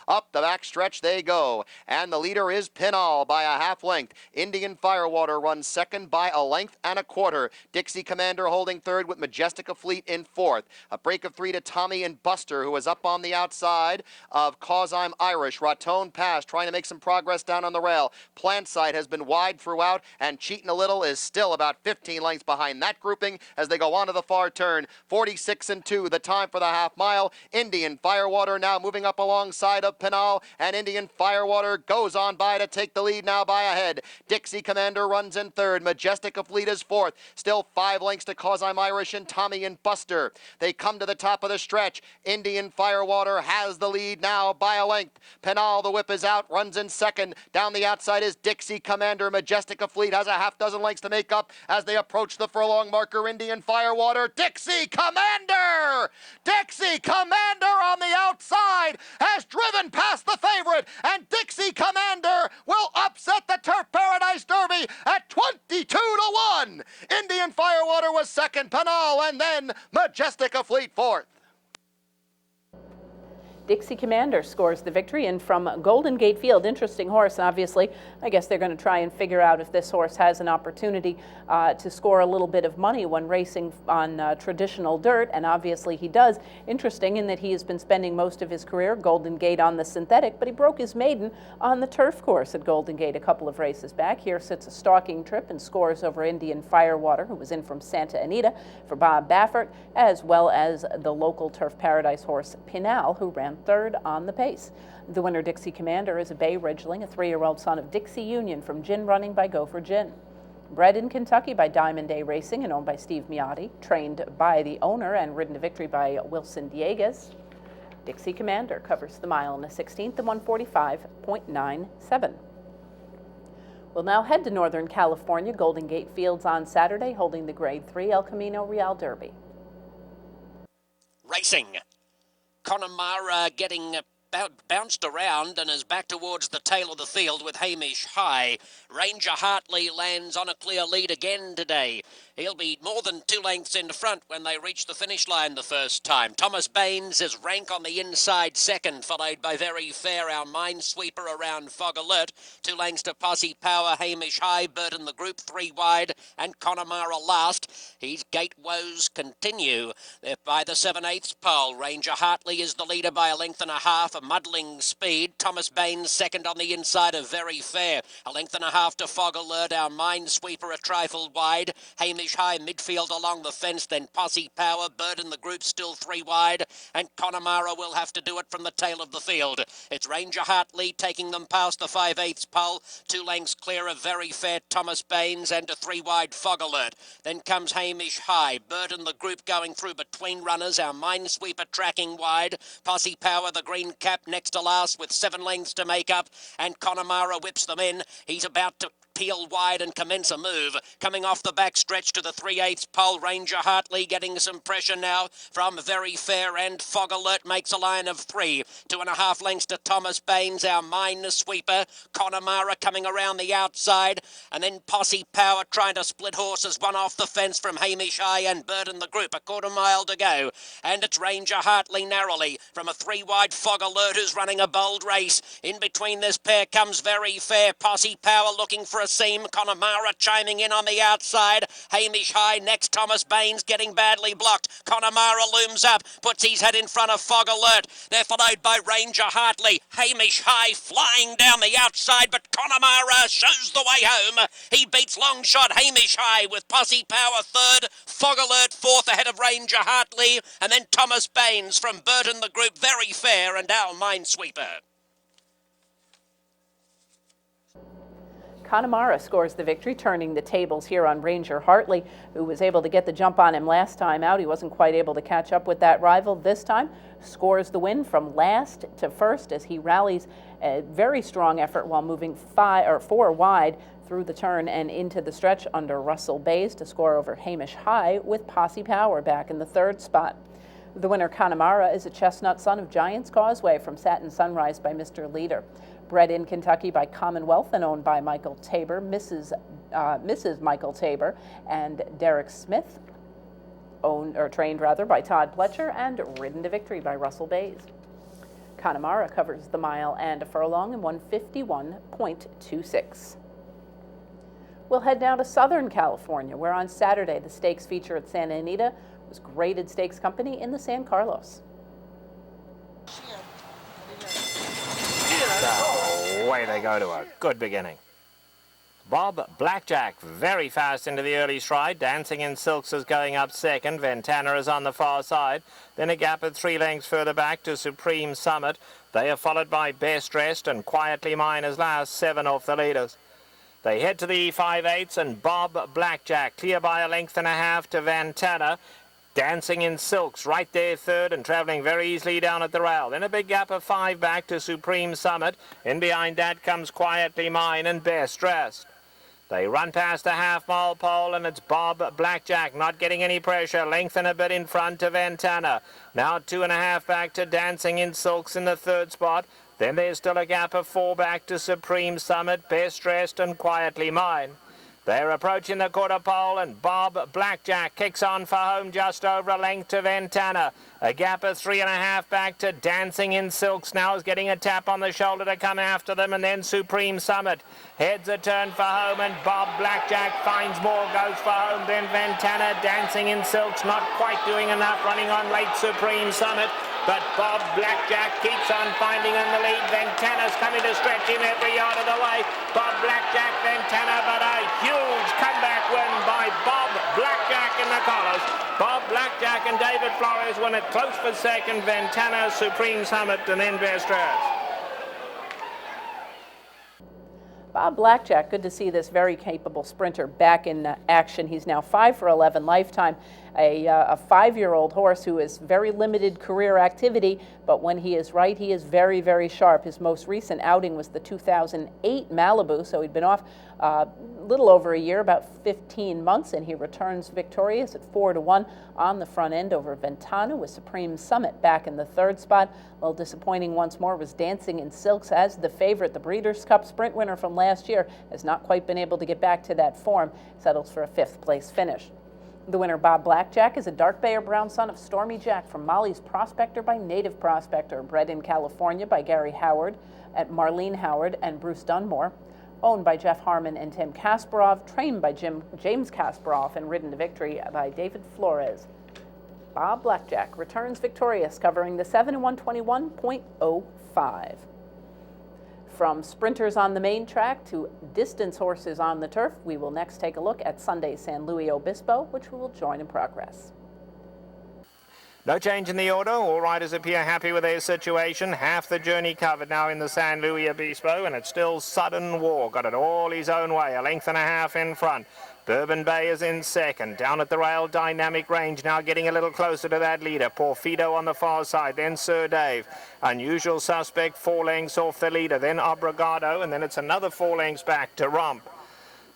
Up the backstretch they go, and the leader is Pinal by a half length. Indian Firewater runs second by a length and a quarter. Dixie Commander holding third with Majestica Fleet in fourth. A break of 3 to Tommy and Buster, who is up on the outside of Cause I'm Irish. Raton Pass trying to make some progress down on the rail. Plantside has been wide throughout, and Cheatin' a Little is still about 15 lengths behind that grouping as they go on to the far turn. 46-2, the time for the half mile. Indian Firewater now moving up alongside of Pinal, and Indian Firewater goes on by to take the lead now by a head. Dixie Commander runs in third. Majestica Fleet is fourth. Still 5 lengths to Cause I'm Irish and Tommy and Buster. They come to the top of the stretch. Indian Firewater has the lead now by a length. Pinal, the whip is out, runs in second. Down the outside is Dixie Commander. Majestica Fleet has a half dozen lengths to make up as they approach the furlong marker. Indian Firewater. Dixie Commander! Dixie Commander on the outside has driven past the favorite, and Dixie Commander will upset the Turf Paradise Derby at 22-1. Indian Firewater was second, Pinal, and then Majestica Fleet fourth. Dixie Commander scores the victory, and from Golden Gate Field, interesting horse, obviously. I guess they're going to try and figure out if this horse has an opportunity to score a little bit of money when racing on traditional dirt, and obviously he does. Interesting in that he has been spending most of his career Golden Gate on the synthetic, but he broke his maiden on the turf course at Golden Gate a couple of races back. Here sits a stalking trip and scores over Indian Firewater, who was in from Santa Anita for Bob Baffert, as well as the local Turf Paradise horse Pinal, who ran third on the pace. The winner, Dixie Commander, is a Bay Ridgeling, a 3-year-old son of Dixie Union from Gin Running by Gopher Gin. Bred in Kentucky by Diamond Day Racing and owned by Steve Miotti, trained by the owner and ridden to victory by Wilson Dieguez, Dixie Commander covers the mile in the 16th and 145.97. We'll now head to Northern California, Golden Gate Fields on Saturday, holding the Grade 3 El Camino Real Derby. Racing. Connemara getting bounced around and is back towards the tail of the field with Hamish High. Ranger Hartley lands on a clear lead again today. He'll be more than 2 lengths in front when they reach the finish line the first time. Thomas Baines is rank on the inside second, followed by Very Fair, our minesweeper around Fog Alert. 2 lengths to Posse Power, Hamish High, Burden the group 3 wide, and Connemara last. His gate woes continue. They're by the 7/8 pole. Ranger Hartley is the leader by a length and a half, a muddling speed. Thomas Baines second on the inside of Very Fair. A length and a half to Fog Alert, our minesweeper a trifle wide. Hamish High midfield along the fence, then Posse Power, Burden the group still 3 wide, and Connemara will have to do it from the tail of the field. It's Ranger Hartley taking them past the 5/8 pole, 2 lengths clear of Very Fair Thomas Baines and a 3 wide Fog Alert. Then comes Hamish High, Burden the group going through between runners, our minesweeper tracking wide, Posse Power the green cap next to last with 7 lengths to make up, and Connemara whips them in. He's about to peel wide and commence a move. Coming off the back stretch to the 3/8 pole, Ranger Hartley getting some pressure now from Very Fair, and Fog Alert makes a line of 3. 2.5 lengths to Thomas Baines, our mine sweeper. Connemara coming around the outside, and then Posse Power trying to split horses, one off the fence from Hamish High and Burden the group. A quarter mile to go, and it's Ranger Hartley narrowly from a 3-wide Fog Alert, who's running a bold race. In between this pair comes Very Fair. Posse Power looking for a seam. Connemara chiming in on the outside. Hamish High next. Thomas Baines getting badly blocked. Connemara looms up, puts his head in front of Fog Alert. They're followed by Ranger Hartley. Hamish High flying down the outside, but Connemara shows the way home. He beats long shot Hamish High with Posse Power third, Fog Alert fourth ahead of Ranger Hartley, and then Thomas Baines from Burton the group, Very Fair, and our Minesweeper. Connemara scores the victory, turning the tables here on Ranger Hartley, who was able to get the jump on him last time out. He wasn't quite able to catch up with that rival this time. Scores the win from last to first as he rallies a very strong effort while moving 4 wide through the turn and into the stretch under Russell Bays to score over Hamish High with Posse Power back in the third spot. The winner, Connemara, is a chestnut son of Giant's Causeway from Satin Sunrise by Mr. Leader. Bred in Kentucky by Commonwealth and owned by Michael Tabor, Mrs. Michael Tabor, and Derek Smith, trained by Todd Pletcher, and ridden to victory by Russell Bays. Connemara covers the mile and a furlong in 1:51.26. We'll head now to Southern California, where on Saturday the stakes feature at Santa Anita was Graded Stakes Company in the San Carlos. Away they go to a good beginning. Bob Blackjack very fast into the early stride. Dancing in Silks is going up second. Ventana is on the far side. Then a gap of 3 lengths further back to Supreme Summit. They are followed by Best Dressed and Quietly Mine as last, 7 off the leaders. They head to the 5/8 and Bob Blackjack clear by 1.5 lengths to Ventana. Dancing in Silks right there third and travelling very easily down at the rail. Then a big gap of 5 back to Supreme Summit. In behind that comes Quietly Mine and Best Dressed. They run past the half-mile pole and it's Bob Blackjack not getting any pressure. Lengthen a bit in front to Ventana. Now 2.5 back to Dancing in Silks in the third spot. Then there's still a gap of 4 back to Supreme Summit, Best Dressed and Quietly Mine. They're approaching the quarter pole and Bob Blackjack kicks on for home just over 1 length to Ventana. A gap of 3.5 back to Dancing in Silks now is getting a tap on the shoulder to come after them, and then Supreme Summit heads a turn for home and Bob Blackjack finds more, goes for home, then Ventana. Dancing in Silks not quite doing enough, running on late Supreme Summit. But Bob Blackjack keeps on finding in the lead. Ventana's coming to stretch him every yard of the way. Bob Blackjack, Ventana, but a huge comeback win by Bob Blackjack in the collars. Bob Blackjack and David Flores win it close for second. Ventana, Supreme Summit, and then Best Dressed. Bob Blackjack, good to see this very capable sprinter back in action. He's now 5 for 11 lifetime, a 5-year-old horse who has very limited career activity, but when he is right, he is very, very sharp. His most recent outing was the 2008 Malibu, so he'd been off a little over a year, about 15 months, and he returns victorious at 4-1 on the front end over Ventana with Supreme Summit back in the third spot. A little disappointing once more was Dancing in Silks as the favorite. The Breeders' Cup sprint winner from last year has not quite been able to get back to that form, settles for a 5th place finish. The winner, Bob Blackjack, is a dark bay or brown son of Stormy Jack from Molly's Prospector by Native Prospector, bred in California by Gary Howard, at Marlene Howard and Bruce Dunmore, owned by Jeff Harmon and Tim Kasparov, trained by James Kasparov, and ridden to victory by David Flores. Bob Blackjack returns victorious, covering the 7 in 121.05. From sprinters on the main track to distance horses on the turf, we will next take a look at Sunday's San Luis Obispo, which we will join in progress. No change in the order. All riders appear happy with their situation. Half the journey covered now in the San Luis Obispo, and it's still Sudden War. Got it all his own way. 1.5 lengths in front. Bourbon Bay is in second. Down at the rail, Dynamic Range now getting a little closer to that leader. Porfido on the far side, then Sir Dave. Unusual Suspect 4 lengths off the leader, then Obrigado, and then it's another 4 lengths back to Romp.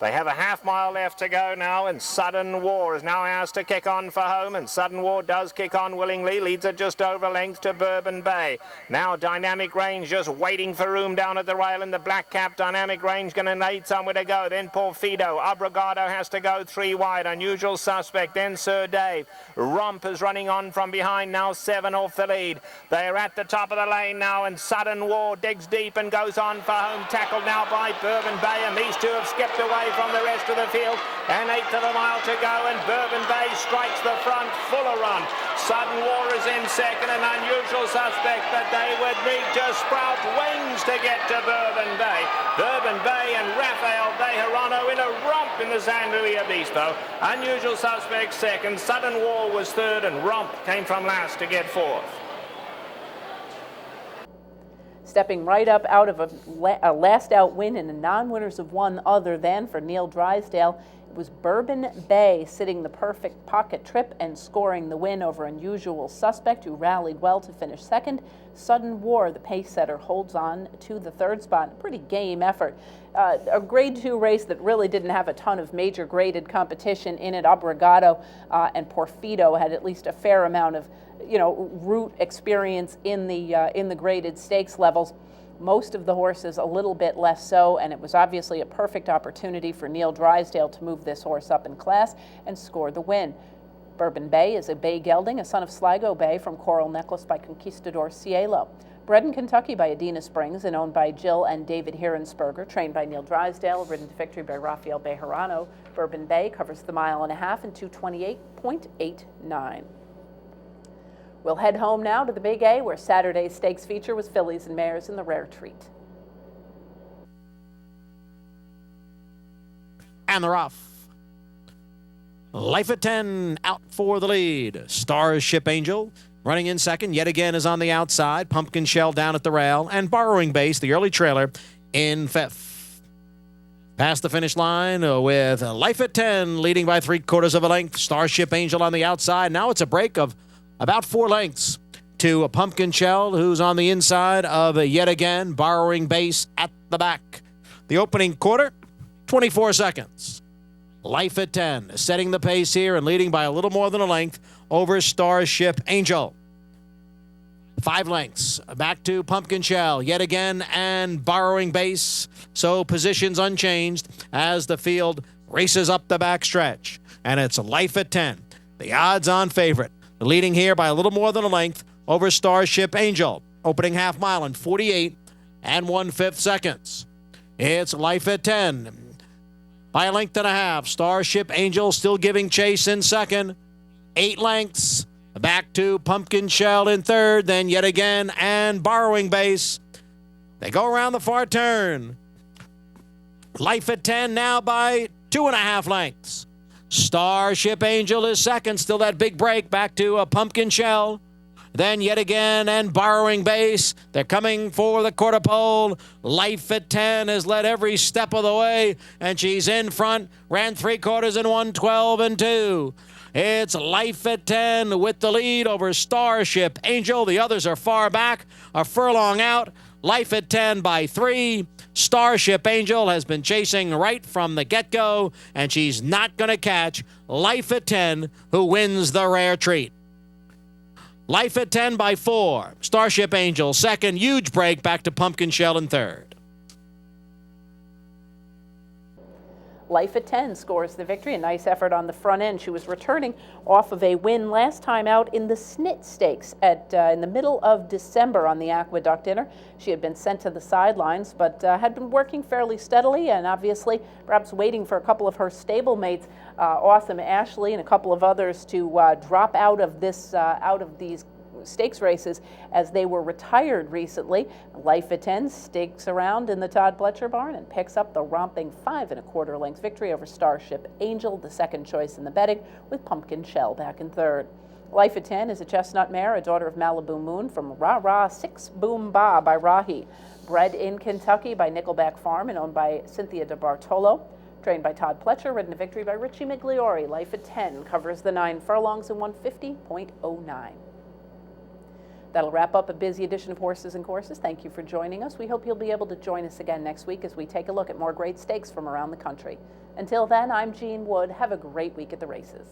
They have a half-mile left to go now, and Sudden War is now asked to kick on for home, and Sudden War does kick on willingly, leads it just over length to Bourbon Bay. Now Dynamic Range just waiting for room down at the rail in the black cap. Dynamic Range going to need somewhere to go. Then Porfido. Obrigado has to go 3 wide. Unusual Suspect. Then Sir Dave. Romp is running on from behind now, 7 off the lead. They are at the top of the lane now, and Sudden War digs deep and goes on for home. Tackled now by Bourbon Bay, and these two have skipped away from the rest of the field. An 1/8 of a mile to go, and Bourbon Bay strikes the front, fuller run. Sudden War is in second, an Unusual Suspect, but they would need to sprout wings to get to Bourbon Bay. Bourbon Bay and Rafael Bejarano in a romp in the San Luis Obispo. Unusual Suspect second, Sudden War was third, and Romp came from last to get fourth. Stepping right up out of a last-out win in the non-winners of one other than for Neil Drysdale, it was Bourbon Bay sitting the perfect pocket trip and scoring the win over Unusual Suspect, who rallied well to finish second. Sudden War, the pace setter, holds on to the third spot. A pretty game effort. A Grade 2 race that really didn't have a ton of major graded competition in it. Obrigado and Porfido had at least a fair amount of route experience in the graded stakes levels. Most of the horses a little bit less so, and it was obviously a perfect opportunity for Neil Drysdale to move this horse up in class and score the win. Bourbon Bay is a bay gelding, a son of Sligo Bay from Coral Necklace by Conquistador Cielo. Bred in Kentucky by Adina Springs and owned by Jill and David Hirensberger, trained by Neil Drysdale, ridden to victory by Rafael Bejarano. Bourbon Bay covers the 1.5 miles in 2:28.89. We'll head home now to the Big A, where Saturday's stakes feature was fillies and mares in the rare treat. And they're off. Life at 10 out for the lead. Starship Angel running in second yet again is on the outside. Pumpkin Shell down at the rail, and Borrowing Base, the early trailer, in fifth. Past the finish line with Life at 10 leading by 3/4 of a length. Starship Angel on the outside. Now it's a break of about 4 lengths to a Pumpkin Shell, who's on the inside of yet again Borrowing Base at the back. The opening quarter, 24 seconds. Life at 10 setting the pace here and leading by a little more than a length over Starship Angel. 5 lengths back to Pumpkin Shell yet again and Borrowing Base. So positions unchanged as the field races up the backstretch. And it's Life at 10, the odds-on favorite, leading here by a little more than a length over Starship Angel. Opening half mile in 48 1/5 seconds. It's Life at 10 by a length and a half. Starship Angel still giving chase in second. 8 lengths back to Pumpkin Shell in third, then yet again and Borrowing Base. They go around the far turn. Life at 10 now by 2.5 lengths. Starship Angel is second, still that big break back to a Pumpkin Shell. Then yet again and Borrowing Base. They're coming for the quarter pole. Life at 10 has led every step of the way, and she's in front. Ran 3/4 in 1:12.2. It's Life at 10 with the lead over Starship Angel. The others are far back, a furlong out. Life at 10 by 3. Starship Angel has been chasing right from the get-go, and she's not going to catch Life at 10, who wins the rare treat. Life at 10 by 4. Starship Angel second. Huge break back to Pumpkin Shell in third. Life at 10 scores the victory. A nice effort on the front end. She was returning off of a win last time out in the Snit Stakes in the middle of December on the Aqueduct dinner. She had been sent to the sidelines, but had been working fairly steadily and obviously perhaps waiting for a couple of her stablemates, Awesome Ashley and a couple of others, to drop out of these stakes races as they were retired recently. Life at 10 stakes around in the Todd Pletcher barn and picks up the romping 5 1/4 length victory over Starship Angel, the second choice in the betting, with Pumpkin Shell back in third. Life at 10 is a chestnut mare, a daughter of Malibu Moon, from Rah Rah 6 Boom Ba by Rahi. Bred in Kentucky by Nickelback Farm and owned by Cynthia DeBartolo. Trained by Todd Pletcher, ridden to victory by Richie Migliori. Life at 10 covers the 9 furlongs in 150.09. That'll wrap up a busy edition of Horses and Courses. Thank you for joining us. We hope you'll be able to join us again next week as we take a look at more great stakes from around the country. Until then, I'm Jean Wood. Have a great week at the races.